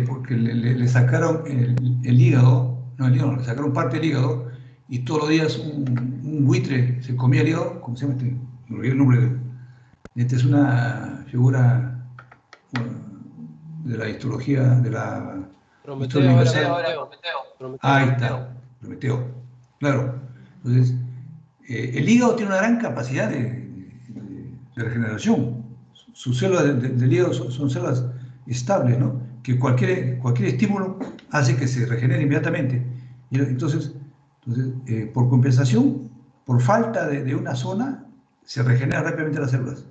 porque le sacaron el hígado, le sacaron parte del hígado y todos los días un buitre se comía el hígado. ¿Cómo se llama este? Me olvidé el nombre Esta es una figura, bueno, de la histología, de la historia universal. Prometeo. Ahí está, Prometeo. Claro. Entonces, el hígado tiene una gran capacidad de regeneración. Sus células del hígado son células estables, ¿no? Que cualquier estímulo hace que se regenere inmediatamente. Y entonces por compensación, por falta de una zona, se regeneran rápidamente las células.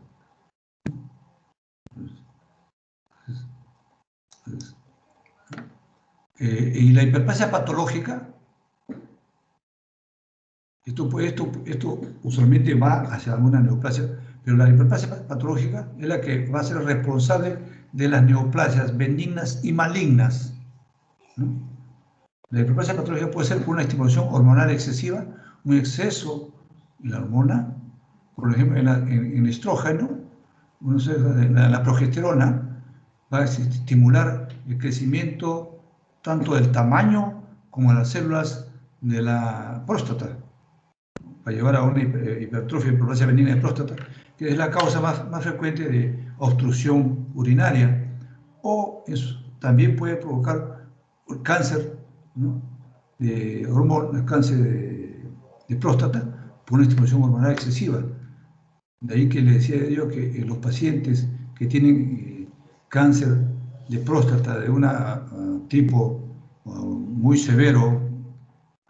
Y la hiperplasia patológica, esto usualmente va hacia alguna neoplasia, pero la hiperplasia patológica es la que va a ser responsable de las neoplasias benignas y malignas, ¿no? La hiperplasia patológica puede ser por una estimulación hormonal excesiva, un exceso en la hormona, por ejemplo, en el estrógeno, la progesterona, va a estimular el crecimiento tanto del tamaño como de las células de la próstata, para llevar a una hipertrofia, hiperplasia benigna de próstata, que es la causa más frecuente de obstrucción urinaria, o también puede provocar cáncer, ¿no?, de cáncer de próstata por una estimulación hormonal excesiva. De ahí que le decía yo que los pacientes que tienen cáncer de próstata de un tipo muy severo,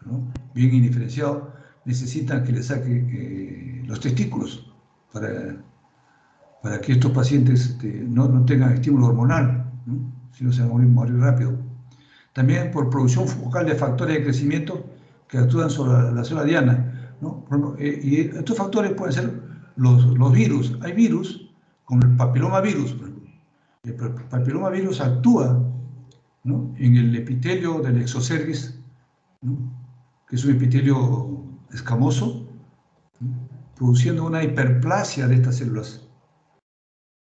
¿no?, bien indiferenciado, necesitan que le saque los testículos para que estos pacientes no tengan estímulo hormonal, ¿no?, si no se van a morir rápido. También por producción focal de factores de crecimiento que actúan sobre la célula diana, ¿no? Y estos factores pueden ser los virus. Hay virus, como el papilomavirus. El papilomavirus actúa, ¿no?, en el epitelio del exocervix, ¿no?, que es un epitelio escamoso, ¿no?, produciendo una hiperplasia de estas células.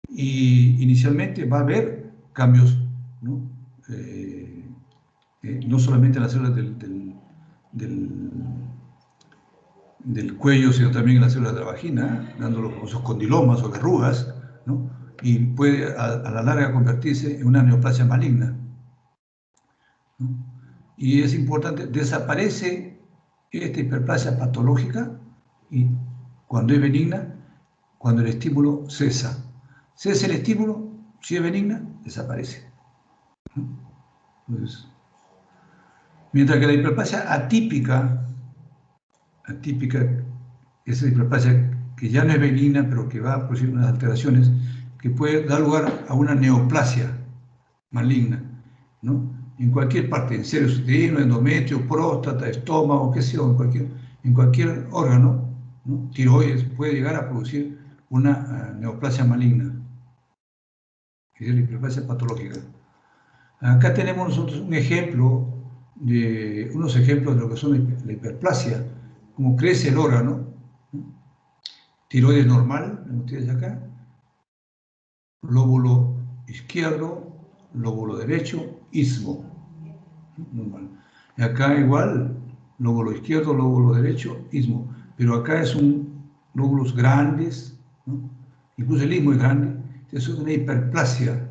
Y inicialmente va a haber cambios, ¿no?, no solamente en las células del cuello, sino también en las células de la vagina, dando esos condilomas o verrugas, ¿no?, y puede a la larga convertirse en una neoplasia maligna, ¿no? Y es importante, desaparece esta hiperplasia patológica y cuando es benigna, cuando el estímulo cesa. Cesa el estímulo, si es benigna, desaparece, ¿no? Entonces, mientras que la hiperplasia atípica, esa hiperplasia que ya no es benigna, pero que va a producir unas alteraciones que puede dar lugar a una neoplasia maligna, ¿no?, en cualquier parte, en seres uterinos, endometrio, próstata, estómago, qué sé yo, en cualquier órgano, ¿no?, tiroides, puede llegar a producir una neoplasia maligna, que es la hiperplasia patológica. Acá tenemos nosotros unos ejemplos de lo que son la hiperplasia, cómo crece el órgano, ¿no? Tiroides normal, ven ustedes acá, lóbulo izquierdo, lóbulo derecho, istmo, normal. Y acá igual, lóbulo izquierdo, lóbulo derecho, istmo, pero acá son lóbulos grandes, ¿no?, incluso el istmo es grande, eso es una hiperplasia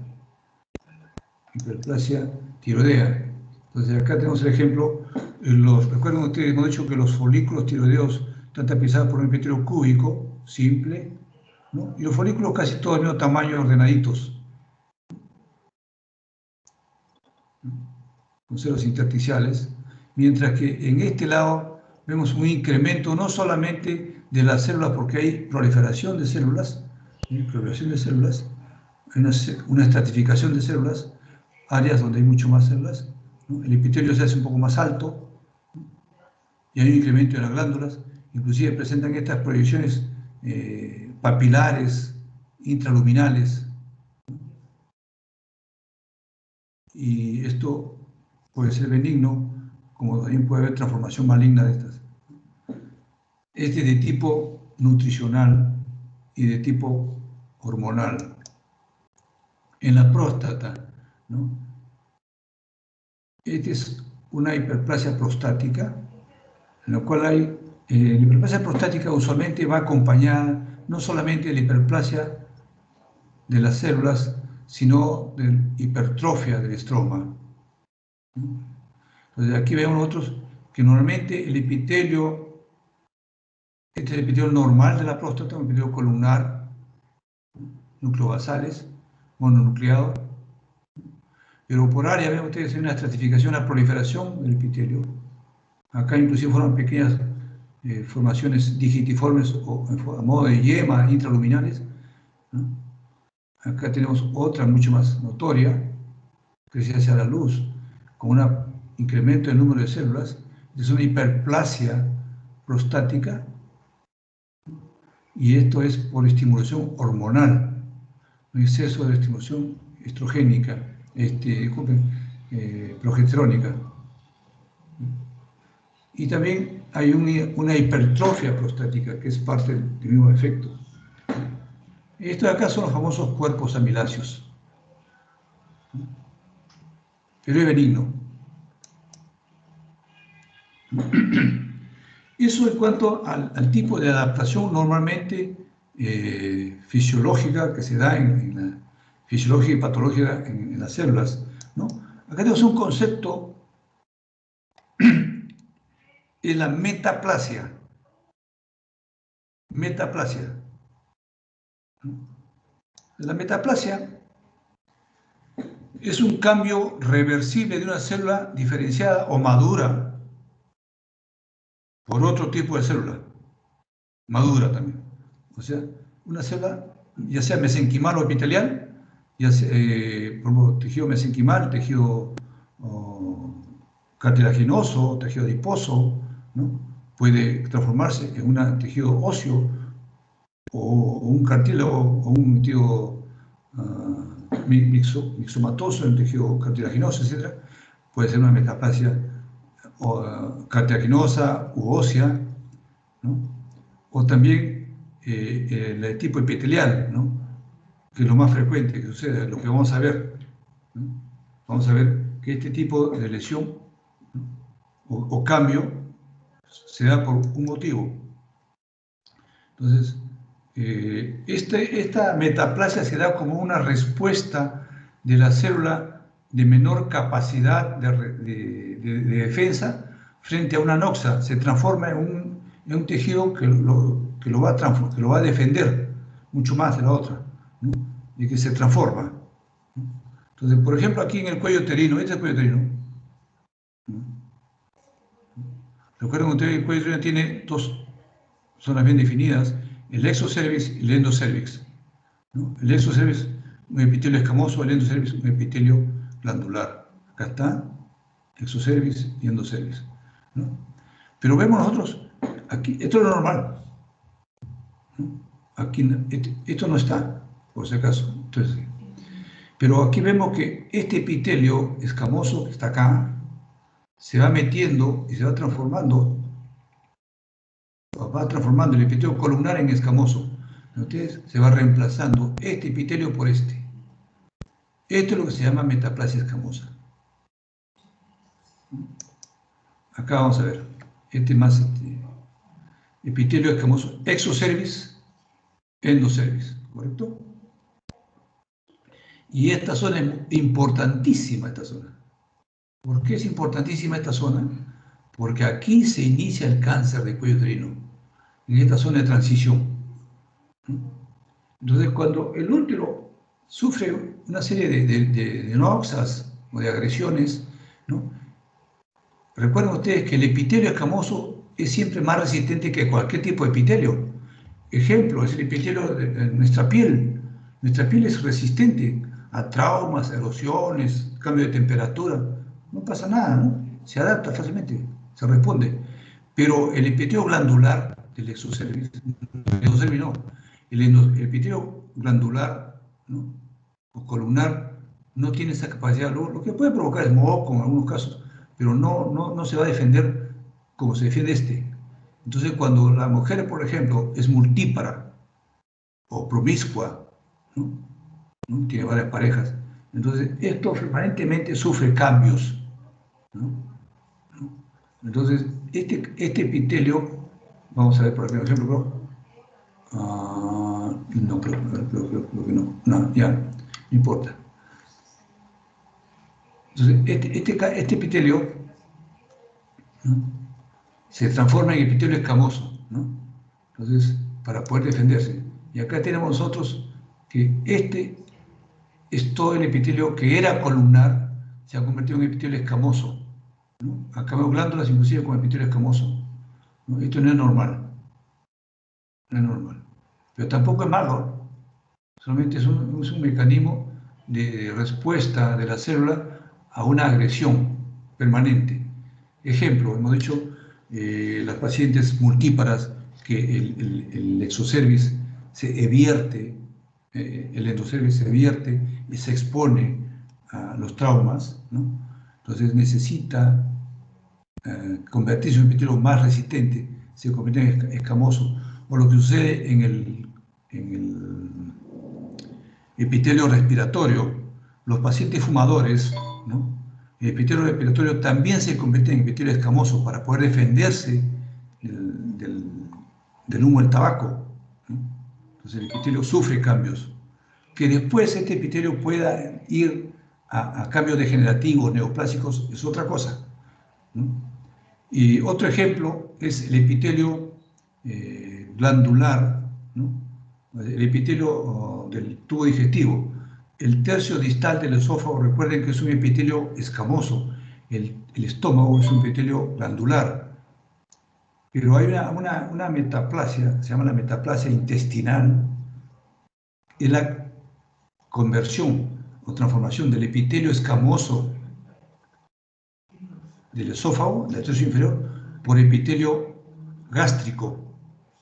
tiroidea. Entonces acá tenemos el ejemplo, recuerden ustedes, hemos dicho que los folículos tiroideos están tapizados por un epitelio cúbico, simple, ¿no?, y los folículos casi todos del mismo tamaño, ordenaditos, con células intersticiales, mientras que en este lado vemos un incremento no solamente de las células, porque hay proliferación de células, hay una estratificación de células, áreas donde hay mucho más células, ¿no?, el epitelio se hace un poco más alto, ¿no?, y hay un incremento de las glándulas, inclusive presentan estas proyecciones papilares, intraluminales, y esto puede ser benigno, como también puede haber transformación maligna de estas. Este es de tipo nutricional y de tipo hormonal. En la próstata, ¿no?, esta es una hiperplasia prostática, en la cual hay, la hiperplasia prostática usualmente va acompañada no solamente de la hiperplasia de las células, sino de hipertrofia del estroma. Entonces aquí vemos nosotros que normalmente el epitelio, este es el epitelio normal de la próstata, un epitelio columnar, núcleos basales, mononucleado, pero por área ven ustedes una estratificación, una proliferación del epitelio. Acá inclusive forman pequeñas formaciones digitiformes o a modo de yema intraluminales, ¿no? Acá tenemos otra mucho más notoria, que se hace a la luz, con un incremento del número de células. Es una hiperplasia prostática, y esto es por estimulación hormonal, un exceso de estimulación estrogénica, progesterónica. Y también hay una hipertrofia prostática, que es parte del mismo efecto. Estos de acá son los famosos cuerpos amiláceos, pero es benigno. Eso en cuanto al tipo de adaptación normalmente fisiológica que se da en la fisiológica y patológica en las células, ¿no? Acá tenemos un concepto, es la metaplasia. Metaplasia. La metaplasia es un cambio reversible de una célula diferenciada o madura por otro tipo de célula, madura también. O sea, una célula, ya sea mesenquimal o epitelial, ya sea, por tejido mesenquimal, tejido cartilaginoso, tejido adiposo, ¿no? Puede transformarse en un tejido óseo o un cartílago o un tejido mixomatoso, un tejido cartilaginoso, etc. Puede ser una metaplasia cartilaginosa u ósea, ¿no? O también el tipo epitelial, ¿no? Que es lo más frecuente que sucede, lo que vamos a ver, ¿no? Vamos a ver que este tipo de lesión, ¿no? o cambio se da por un motivo. Entonces, esta metaplasia se da como una respuesta de la célula de menor capacidad de defensa frente a una noxa. Se transforma en un tejido que lo va a defender mucho más de la otra, ¿no? Y que se transforma, ¿no? Entonces, por ejemplo, aquí en el cuello uterino, este es el cuello uterino, ¿no? Recuerden que ustedes, el cuello uterino tiene dos zonas bien definidas, el exocervix y el endocervix, ¿no? El exocervix, un epitelio escamoso, el endocervix, un epitelio glandular. Acá está, exocervix y endocervix, ¿no? Pero vemos nosotros, aquí, esto es lo normal, ¿no? Aquí, esto no está, por si acaso. Entonces, pero aquí vemos que este epitelio escamoso que está acá, se va metiendo y se va transformando el epitelio columnar en escamoso. Entonces se va reemplazando este epitelio por este. Esto es lo que se llama metaplasia escamosa. Acá vamos a ver. Epitelio escamoso, exocervix, endocervix, ¿correcto? Y esta zona es importantísima, esta zona. ¿Por qué es importantísima esta zona? Porque aquí se inicia el cáncer de cuello uterino, en esta zona de transición. Entonces, cuando el útero sufre una serie de noxas o de agresiones, ¿no? Recuerden ustedes que el epitelio escamoso es siempre más resistente que cualquier tipo de epitelio. Ejemplo, es el epitelio de nuestra piel. Nuestra piel es resistente a traumas, erosiones, cambio de temperatura. No pasa nada, ¿no? Se adapta fácilmente, se responde. Pero el epitelio glandular del exocervix, no, el epitelio glandular, ¿no? O columnar no tiene esa capacidad. Lo que puede provocar es moco en algunos casos, pero no se va a defender como se defiende este. Entonces, cuando la mujer, por ejemplo, es multípara o promiscua, ¿no? Tiene varias parejas, entonces esto permanentemente sufre cambios, ¿no? Entonces, este epitelio, vamos a ver por ejemplo, no, creo que no, ya, no importa. Entonces, este epitelio, ¿no? Se transforma en epitelio escamoso, ¿no? Entonces, para poder defenderse. Y acá tenemos nosotros que este es todo el epitelio que era columnar, se ha convertido en epitelio escamoso, ¿no? Acá vemos glándulas inclusive con epitelio escamoso, ¿no? Esto no es normal, no es normal. Pero tampoco es malo, solamente es un mecanismo de respuesta de la célula a una agresión permanente. Ejemplo, hemos dicho, las pacientes multíparas que el exocervix se evierte, el endocervix se evierte y se expone a los traumas, ¿no? Entonces necesita convertirse en un epitelio más resistente, se convierte en escamoso, o lo que sucede en el epitelio respiratorio. Los pacientes fumadores, ¿no? El epitelio respiratorio también se convierte en epitelio escamoso para poder defenderse del humo del tabaco, ¿no? Entonces el epitelio sufre cambios. Que después este epitelio pueda ir a cambios degenerativos, neoplásicos, es otra cosa, ¿no? Y otro ejemplo es el epitelio glandular, ¿no? El epitelio del tubo digestivo. El tercio distal del esófago, recuerden que es un epitelio escamoso. El estómago es un epitelio glandular. Pero hay una metaplasia, se llama la metaplasia intestinal, es la conversión o transformación del epitelio escamoso del esófago, del tercio inferior, por epitelio gástrico.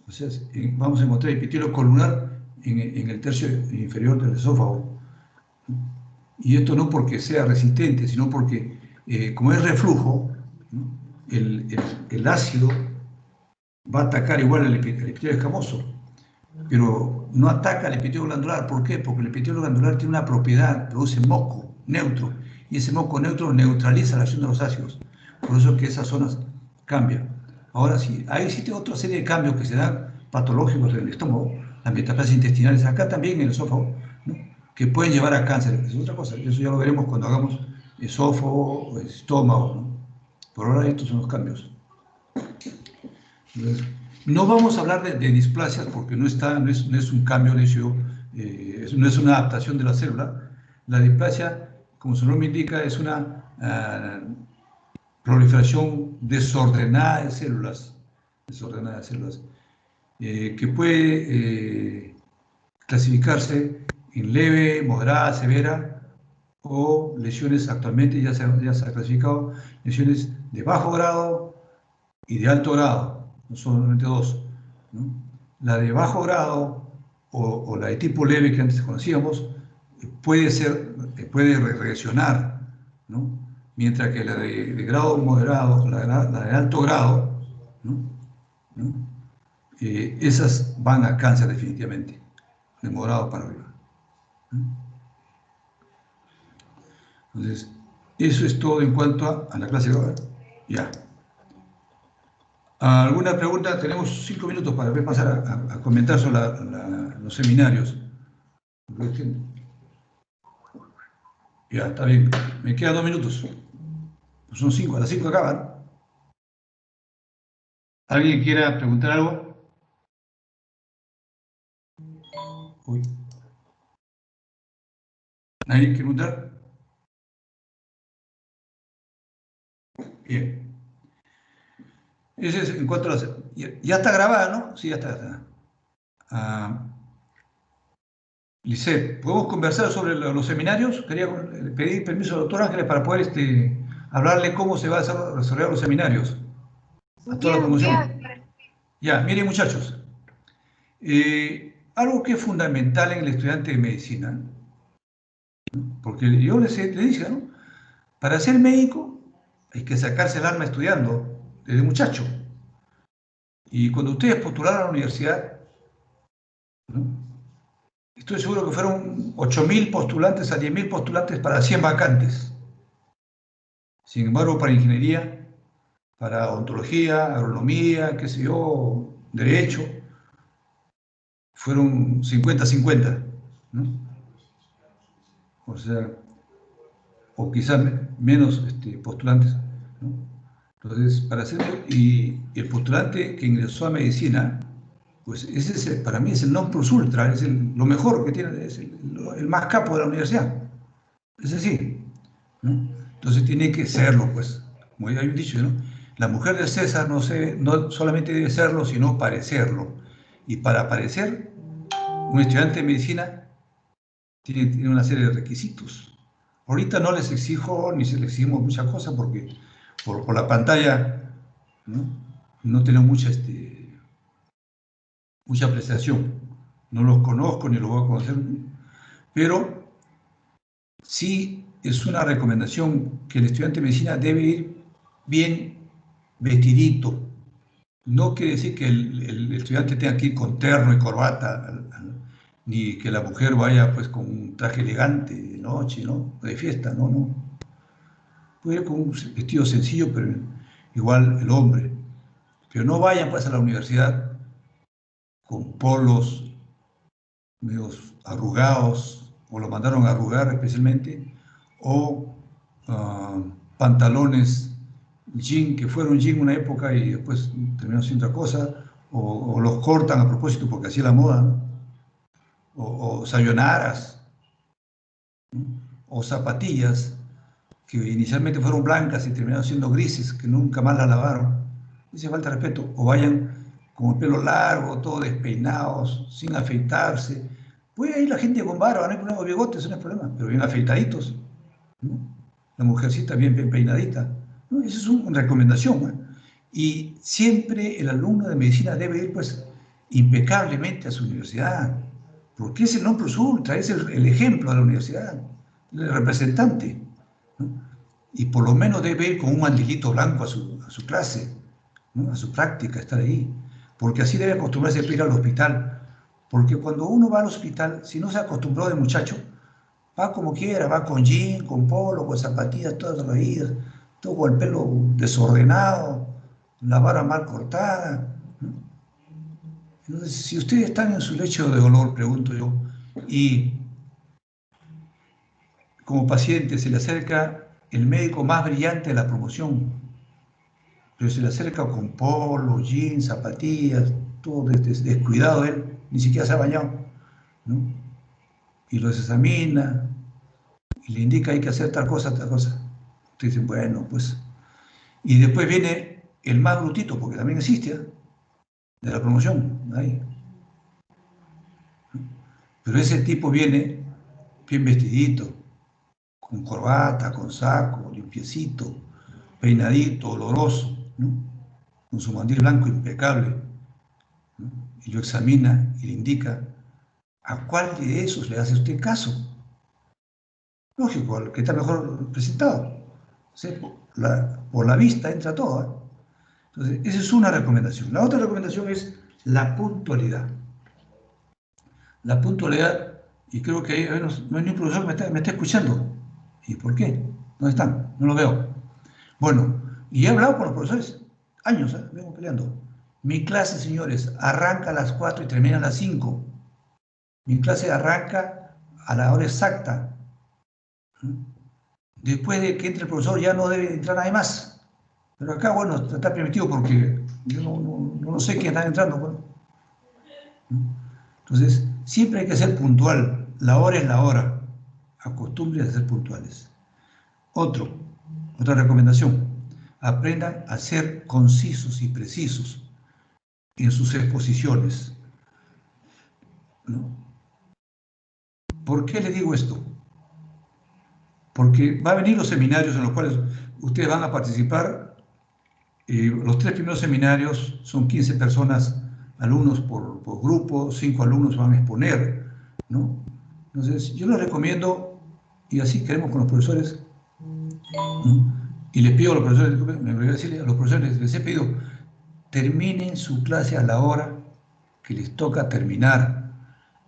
O sea, vamos a encontrar epitelio columnar en el tercio inferior del esófago. Y esto no porque sea resistente, sino porque, como es reflujo, ¿no? el ácido va a atacar igual al epitelio escamoso, pero no ataca al epitelio glandular. ¿Por qué? Porque el epitelio glandular tiene una propiedad, produce moco neutro, y ese moco neutro neutraliza la acción de los ácidos. Por eso es que esas zonas cambian. Ahora sí, ahí existe otra serie de cambios que se dan patológicos en el estómago, las metaplasias intestinales, acá también en el esófago, ¿no? Que pueden llevar a cáncer. Es otra cosa, eso ya lo veremos cuando hagamos esófago o estómago, ¿no? Por ahora estos son los cambios. Entonces, no vamos a hablar de displasias porque no es un cambio de no es una adaptación de la célula. La displasia, como su nombre indica, es una proliferación desordenada de células, que puede clasificarse en leve, moderada, severa, o lesiones. Actualmente ya se ha clasificado lesiones de bajo grado y de alto grado, no solamente dos, ¿no? La de bajo grado o la de tipo leve que antes conocíamos puede regresionar, ¿no? Mientras que la de grado moderado, la de alto grado, ¿no? Esas van a cáncer definitivamente, de moderado para arriba, ¿no? Entonces, eso es todo en cuanto a la clase de ahora. Ya. ¿Alguna pregunta? Tenemos 5 minutos para pasar a comentar sobre los seminarios. Ya, está bien. Me quedan 2 minutos. Son 5, a las 5 acaban. ¿Alguien quiera preguntar algo? Uy. ¿Nadie quiere preguntar? Bien. Ese es en cuanto a las... Ya está grabada, ¿no? Sí, ya está. Lisette, ¿podemos conversar sobre los seminarios? Quería pedir permiso al doctor Ángeles para poder hablarle cómo se va a desarrollar los seminarios a toda la promoción. Ya, miren muchachos, algo que es fundamental en el estudiante de medicina, ¿no? Porque yo le dije, ¿no? Para ser médico hay que sacarse el alma estudiando desde muchacho. Y cuando ustedes postularon a la universidad, ¿no? Estoy seguro que fueron 8.000 postulantes a 10.000 postulantes para 100 vacantes. Sin embargo, para ingeniería, para odontología, agronomía, qué sé yo, derecho, fueron 50-50, ¿no? O sea, o quizás menos postulantes, ¿no? Entonces, y el postulante que ingresó a medicina, pues ese para mí es el non plus ultra, es lo mejor que tiene, es el más capo de la universidad. Es así, ¿no? Entonces tiene que serlo, pues, como hay un dicho, ¿no? La mujer de César no solamente debe serlo, sino parecerlo. Y para parecer, un estudiante de medicina tiene una serie de requisitos. Ahorita no les exijo, ni se les exigimos muchas cosas, porque por la pantalla, no tenemos mucha apreciación. No los conozco ni los voy a conocer, pero sí es una recomendación que el estudiante de medicina debe ir bien vestidito. No quiere decir que el estudiante tenga que ir con terno y corbata, ni que la mujer vaya pues con un traje elegante de noche, ¿no? De fiesta, no. Puede ir con un vestido sencillo, pero igual el hombre. Pero no vayan pues a la universidad con polos medios arrugados, o lo mandaron a arrugar especialmente, o pantalones jean, que fueron jean una época y después terminaron siendo otra cosa, o los cortan a propósito porque así es la moda, ¿no? O sayonaras, ¿no? O zapatillas que inicialmente fueron blancas y terminaron siendo grises, que nunca más las lavaron. Dice falta de respeto. O vayan con el pelo largo, todos despeinados, sin afeitarse. Puede ir la gente con barba, no hay problema, bigotes, eso no es problema, pero bien afeitaditos, ¿no? La mujercita bien peinadita, ¿no? Esa es una recomendación, ¿no? Y siempre el alumno de medicina debe ir pues impecablemente a su universidad, porque es el non plus ultra, es el ejemplo de la universidad, el representante, ¿no? Y por lo menos debe ir con un mandilito blanco a su clase, ¿no? A su práctica, estar ahí, porque así debe acostumbrarse a ir al hospital, porque cuando uno va al hospital, si no se acostumbró de muchacho, va como quiera, va con jean, con polo, con zapatillas todas raídas, todo con el pelo desordenado, la barba mal cortada, ¿no? Entonces, si ustedes están en su lecho de dolor, pregunto yo, y como paciente se le acerca el médico más brillante de la promoción, pero se le acerca con polo, jeans, zapatillas, todo descuidado él, ni siquiera se ha bañado, ¿no? Y los examina y le indica hay que hacer tal cosa, tal cosa. Ustedes dicen, bueno, pues. Y después viene el más brutito, porque también existe, ¿eh? De la promoción, ahí. Pero ese tipo viene bien vestidito, con corbata, con saco, limpiecito, peinadito, oloroso, ¿no? Con su mandil blanco impecable, ¿no? Y lo examina y le indica a cuál de esos le hace usted caso. Lógico, al que está mejor presentado. ¿Sí? Por la vista entra todo, ¿eh? Entonces, esa es una recomendación. La otra recomendación es la puntualidad. La puntualidad, y creo que no hay ni un profesor que me está escuchando. ¿Y por qué? ¿Dónde están? No lo veo. Bueno, y he hablado con los profesores, años, ¿eh? Vengo peleando. Mi clase, señores, arranca a las 4 y termina a las 5. Mi clase arranca a la hora exacta. Después de que entre el profesor ya no debe entrar nadie más. Pero acá, bueno, está permitido porque yo no sé quién está entrando. Bueno. Entonces, siempre hay que ser puntual. La hora es la hora. Acostumbre a ser puntuales. Otra recomendación. Aprendan a ser concisos y precisos en sus exposiciones, ¿no? ¿Por qué les digo esto? Porque va a venir los seminarios en los cuales ustedes van a participar. Los 3 primeros seminarios son 15 personas, alumnos por grupo, 5 alumnos van a exponer, ¿no? Entonces, yo les recomiendo, y así queremos con los profesores, ¿no? Y les pido a los profesores, me voy a decirle a los profesores, les he pedido, terminen su clase a la hora que les toca terminar.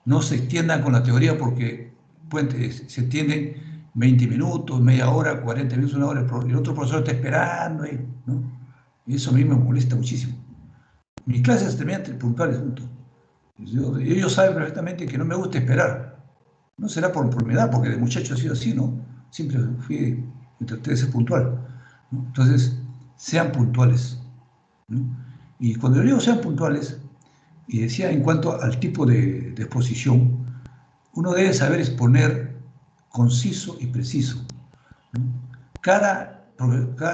No se extiendan con la teoría porque se extienden 20 minutos, media hora, 40 minutos, una hora, el otro profesor está esperando, ¿no? Y eso a mí me molesta muchísimo. Mis clases terminan puntuales, punto. Ellos saben perfectamente que no me gusta esperar. No será por mi edad, porque de muchacho he sido así, ¿no? Siempre traté de ser puntual, ¿no? Entonces, sean puntuales, ¿no? Y cuando yo digo sean puntuales, y decía en cuanto al tipo de exposición, uno debe saber exponer conciso y preciso, ¿no? Cada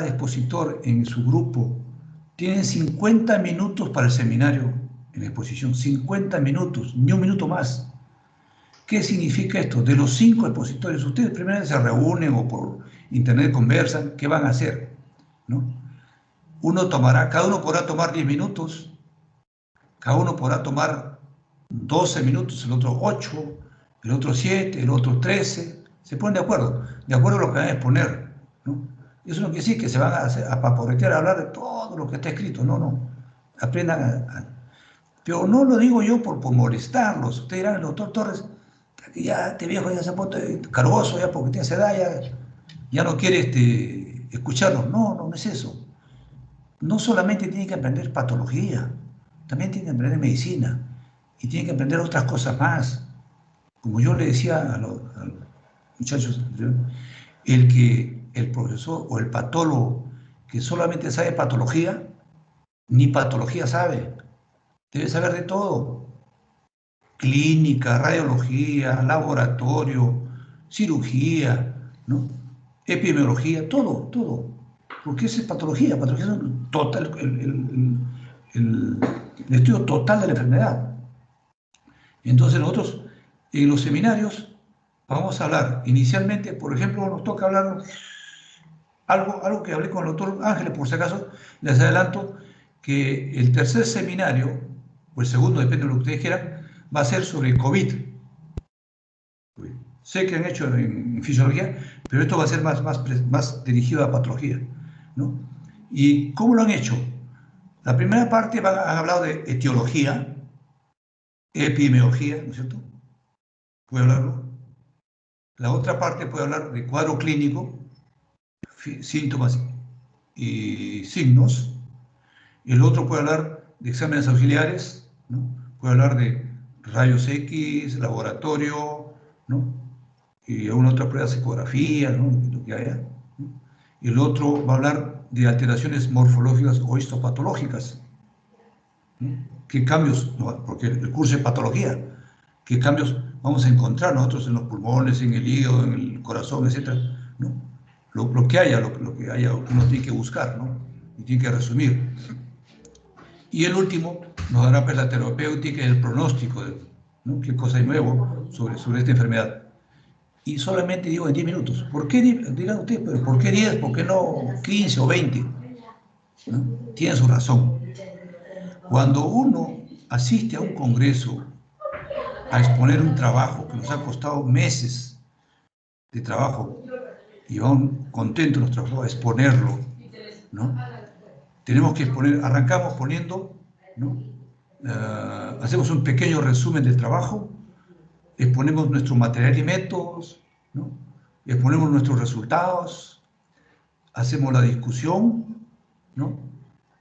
expositor en su grupo tiene 50 minutos para el seminario en exposición, 50 minutos, ni un minuto más. ¿Qué significa esto? De los 5 expositores, ustedes primero se reúnen o por internet conversan, ¿qué van a hacer? ¿No? Cada uno podrá tomar 10 minutos, cada uno podrá tomar 12 minutos, el otro 8, el otro 7, el otro 13, se ponen de acuerdo a lo que van a exponer, ¿no? Eso no quiere decir que se van a paporretear a hablar de todo lo que está escrito, no. Aprendan pero no lo digo yo por molestarlos. Ustedes dirán, el doctor Torres, ya este viejo ya se ha puesto cargoso, ya porque tiene esa edad, ya no quiere escucharnos. No es eso. No solamente tienen que aprender patología, también tienen que aprender medicina y tienen que aprender otras cosas más. Como yo le decía a los muchachos, el profesor o el patólogo que solamente sabe patología, ni patología sabe. Debe saber de todo. Clínica, radiología, laboratorio, cirugía, ¿no? Epidemiología, todo, todo. Porque esa es patología. Patología es total, el estudio total de la enfermedad. Entonces nosotros en los seminarios vamos a hablar inicialmente, por ejemplo, nos toca hablar algo que hablé con el doctor Ángeles, por si acaso, les adelanto que el tercer seminario, o el segundo, depende de lo que ustedes quieran, va a ser sobre COVID. Sé que han hecho en fisiología, pero esto va a ser más dirigido a patología, ¿no? ¿Y cómo lo han hecho? La primera parte han hablado de etiología, epidemiología, ¿no es cierto? Puede hablarlo. La otra parte puede hablar de cuadro clínico, síntomas y signos. El otro puede hablar de exámenes auxiliares, ¿no? Puede hablar de rayos X, laboratorio, ¿no? Y alguna otra prueba de ecografía, ¿no? Lo que haya, ¿no? El otro va a hablar de alteraciones morfológicas o histopatológicas, ¿no? ¿Qué cambios? No, porque el curso de patología, ¿qué cambios vamos a encontrar nosotros en los pulmones, en el hígado, en el corazón, etcétera, ¿no? Lo que haya, lo que haya, uno tiene que buscar, ¿no? Y tiene que resumir. Y el último nos dará pues, la terapéutica y el pronóstico, ¿no? Qué cosa hay nuevo sobre esta enfermedad. Y solamente digo en 10 minutos. ¿Por qué, digan ustedes, pero por qué 10? ¿Por qué no 15 o 20? ¿No? Tienen su razón. Cuando uno asiste a un congreso a exponer un trabajo que nos ha costado meses de trabajo y vamos contentos nuestro trabajo a exponerlo, ¿no? Tenemos que exponer, arrancamos poniendo, ¿no? Hacemos un pequeño resumen del trabajo, exponemos nuestro material y métodos, ¿no? Exponemos nuestros resultados, hacemos la discusión, ¿no?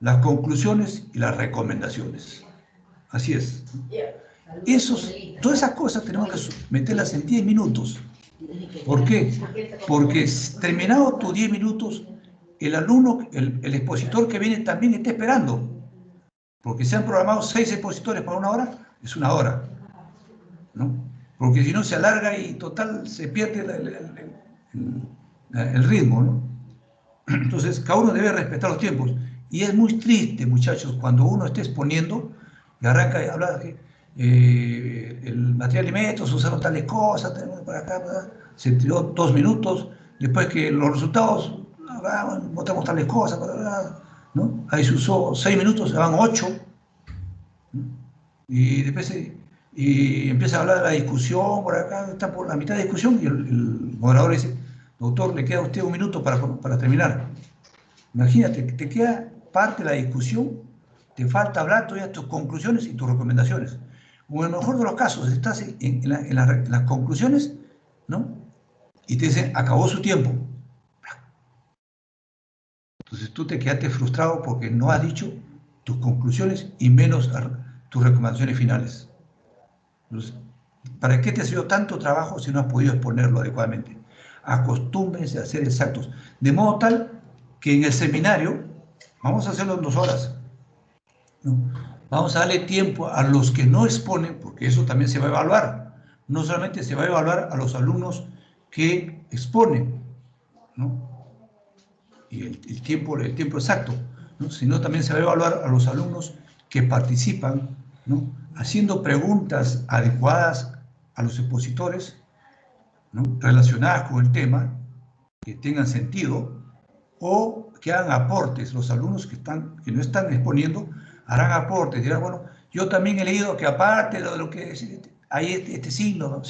Las conclusiones y las recomendaciones. Así es. Todas esas cosas tenemos que meterlas en 10 minutos. ¿Por qué? Porque terminado tus 10 minutos, el alumno, el expositor que viene también está esperando. Porque se han programado 6 expositores para 1 hora, es 1 hora, ¿no? Porque si no se alarga y total se pierde el ritmo, ¿no? Entonces, cada uno debe respetar los tiempos. Y es muy triste, muchachos, cuando uno esté exponiendo y arranca y habla de el material de alimentos, usaron tales cosas, para acá, se tiró 2 minutos, después que los resultados, mostramos tales cosas, ¿no? Ahí se usó 6 minutos, se van 8, ¿no? Y después y empieza a hablar de la discusión, por acá, está por la mitad de discusión, y el moderador dice, doctor, le queda a usted 1 minuto para terminar. Imagínate, te queda parte de la discusión, te falta hablar todavía tus conclusiones y tus recomendaciones. O en el mejor de los casos, estás en las conclusiones, ¿no? Y te dicen, acabó su tiempo. Entonces tú te quedaste frustrado porque no has dicho tus conclusiones y menos tus recomendaciones finales. Entonces, ¿para qué te ha sido tanto trabajo si no has podido exponerlo adecuadamente? Acostúmbrense a ser exactos. De modo tal que en el seminario, vamos a hacerlo en 2 horas, ¿no? Vamos a darle tiempo a los que no exponen, porque eso también se va a evaluar. No solamente se va a evaluar a los alumnos que exponen, ¿no? Y el tiempo exacto, ¿no? Sino también se va a evaluar a los alumnos que participan, ¿no? Haciendo preguntas adecuadas a los expositores, ¿no? Relacionadas con el tema, que tengan sentido, o que hagan aportes. Los alumnos que no están exponiendo harán aportes, dirán, bueno, yo también he leído que aparte de lo que hay este síntoma,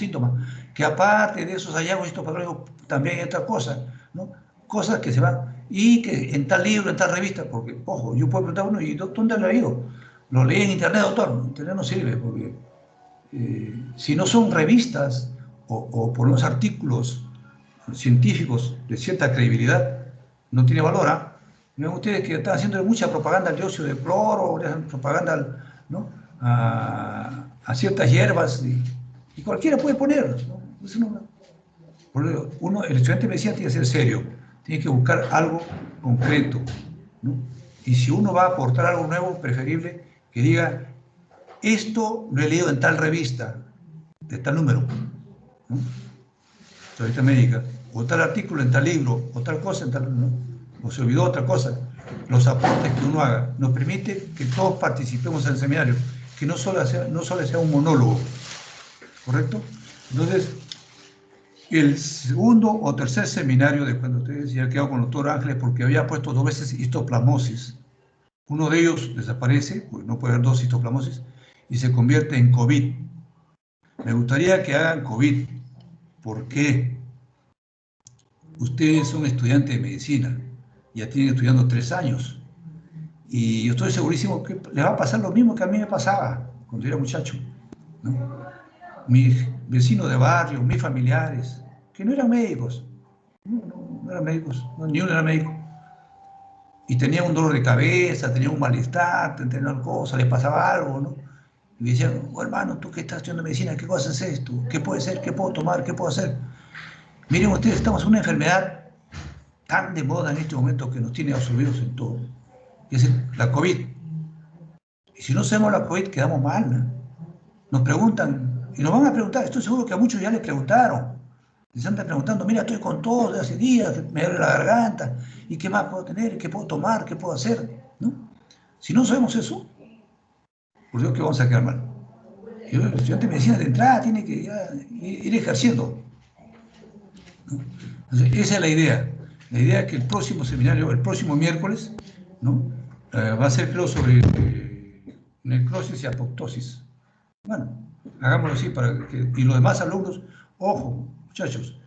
que aparte de esos hallazgos histopatológicos también hay otra cosa, ¿no? Cosas que se van, y que en tal libro, en tal revista, porque, ojo, yo puedo preguntar, bueno, ¿y dónde lo he leído? Lo leí en internet, doctor. Internet no sirve, porque si no son revistas o por unos artículos científicos de cierta credibilidad, no tiene valor, ¿eh? Ven ustedes que están haciendo mucha propaganda al dióxido de cloro, le hacen propaganda, ¿no? a ciertas hierbas, Y cualquiera puede poner, ¿no? El estudiante de medicina tiene que ser serio, tiene que buscar algo concreto, ¿no? Y si uno va a aportar algo nuevo, preferible que diga, esto lo he leído en tal revista, de tal número, ¿no? Revista médica, o tal artículo en tal libro, o tal cosa en tal, ¿no? O se olvidó otra cosa. Los aportes que uno haga nos permite que todos participemos en el seminario, que no solo sea un monólogo, ¿correcto? Entonces, el segundo o tercer seminario de cuando ustedes ya quedado con el doctor Ángeles porque había puesto 2 veces histoplasmosis. Uno de ellos desaparece, porque no puede haber 2 histoplasmosis, y se convierte en COVID. Me gustaría que hagan COVID. ¿Por qué? Ustedes son estudiantes de medicina, ya tienen estudiando 3 años, y yo estoy segurísimo que les va a pasar lo mismo que a mí me pasaba cuando era muchacho, ¿no? Mis vecinos de barrio, mis familiares, que no eran médicos, no eran médicos, no, ni uno era médico, y tenían un dolor de cabeza, tenían un malestar, tenían una cosa, les pasaba algo, ¿no? Y me decían, oh, hermano, tú que estás estudiando medicina, ¿qué cosa es esto? ¿Qué puede ser? ¿Qué puedo tomar? ¿Qué puedo hacer? Miren ustedes, estamos en una enfermedad tan de moda en este momento que nos tiene absorbidos en todo, que es la COVID. Y si no sabemos la COVID, quedamos mal, ¿no? Nos preguntan, y nos van a preguntar, estoy seguro que a muchos ya les preguntaron. Les andan preguntando, mira, estoy con todo de hace días, me duele la garganta, ¿y qué más puedo tener? ¿Qué puedo tomar? ¿Qué puedo hacer? ¿No? Si no sabemos eso, por Dios que vamos a quedar mal. Y el estudiante de medicina de entrada tiene que ya ir ejerciendo, ¿no? Entonces, esa es la idea. La idea es que el próximo seminario, el próximo miércoles, ¿no? Va a ser, creo, sobre necrosis y apoptosis. Bueno, hagámoslo así para que... Y los demás alumnos, ojo, muchachos,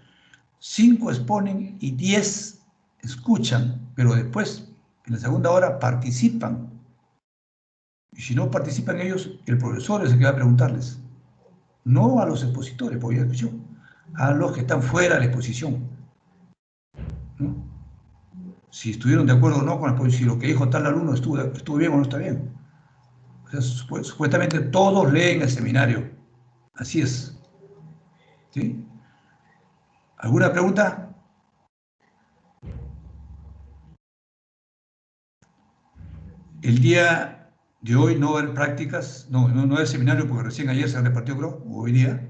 5 exponen y 10 escuchan, pero después, en la segunda hora, participan. Y si no participan ellos, el profesor es el que va a preguntarles. No a los expositores, porque ya escuchó, a los que están fuera de la exposición, ¿no? Si estuvieron de acuerdo o no con la exposición, si lo que dijo tal alumno estuvo bien o no está bien. O sea, supuestamente todos leen el seminario. Así es. ¿Sí? ¿Alguna pregunta? El día de hoy no va a haber prácticas, no va a haber seminario porque recién ayer se repartió, creo, o hoy día,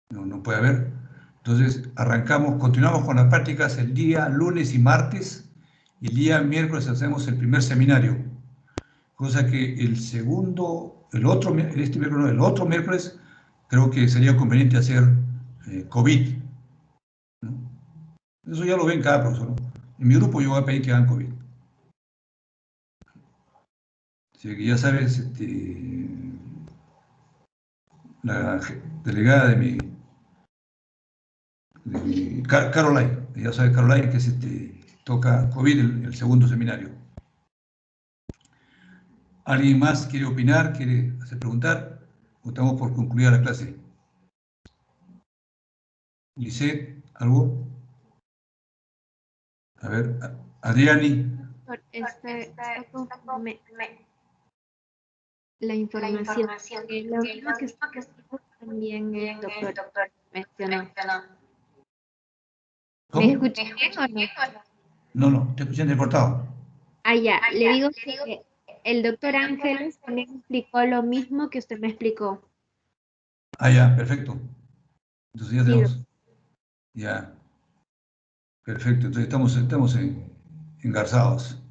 no puede haber. Entonces, continuamos con las prácticas el día lunes y martes, y el día miércoles hacemos el primer seminario. Cosa que este miércoles, no, el otro miércoles, creo que sería conveniente hacer COVID, ¿no? Eso ya lo ven cada profesor, ¿no? En mi grupo yo voy a pedir que hagan COVID. Así que ya sabes, la delegada Caroline, ya sabes, Caroline, que toca COVID, el segundo seminario. ¿Alguien más quiere opinar, quiere hacer preguntar? ¿O estamos por concluir la clase? Lisette, ¿algo? A ver, Adriani. Está conforme la información. Lo mismo que también el doctor mencionó. ¿Me escuché bien o no? No, te escuché entrecortado. Ah, ya, le digo que el doctor Ángeles también explicó lo mismo que usted me explicó. Ah, ya, perfecto. Entonces ya Sí, tenemos, ya, perfecto. Entonces estamos engarzados.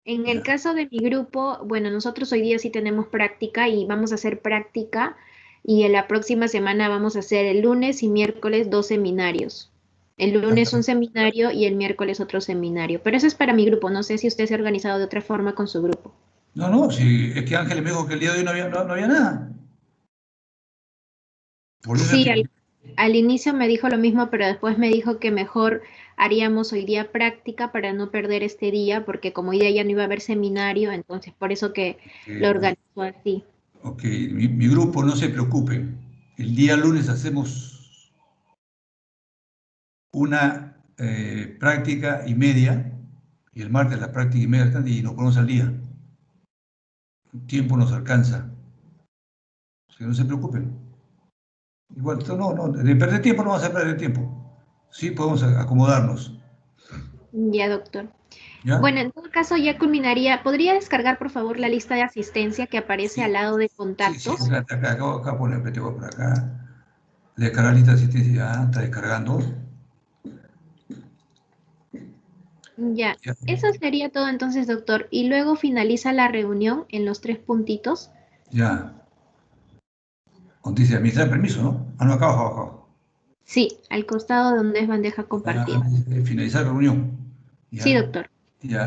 en el Ya. caso de mi grupo, bueno, nosotros hoy día sí tenemos práctica y vamos a hacer práctica y en la próxima semana vamos a hacer el lunes y miércoles 2 seminarios. El lunes un seminario y el miércoles otro seminario. Pero eso es para mi grupo. No sé si usted se ha organizado de otra forma con su grupo. No, si es que Ángel me dijo que el día de hoy no había nada. Por eso es Sí, que... al inicio me dijo lo mismo, pero después me dijo que mejor haríamos hoy día práctica para no perder este día, porque como hoy día ya no iba a haber seminario, entonces por eso que lo organizó así. Ok, mi grupo, no se preocupen. El día lunes hacemos una práctica y media, y el martes la práctica y media, y nos ponemos al día. El tiempo nos alcanza. Así que no se preocupen. Igual, de perder tiempo no vamos a perder tiempo. Sí, podemos acomodarnos. Ya, doctor. ¿Ya? Bueno, en todo caso ya culminaría. ¿Podría descargar, por favor, la lista de asistencia que aparece al Sí, lado de sí, contactos? acá poner, tengo por acá. Descargar lista de asistencia, ya está descargando. Ya, Ya, eso sería todo entonces, doctor. Y luego finaliza la reunión en los 3 puntitos. ya. Dice administrar permiso, ¿no? Ah, no, acá abajo, abajo. Sí, al costado donde es bandeja Ah, compartida. dice finalizar reunión. Sí, Ya, doctor. ya.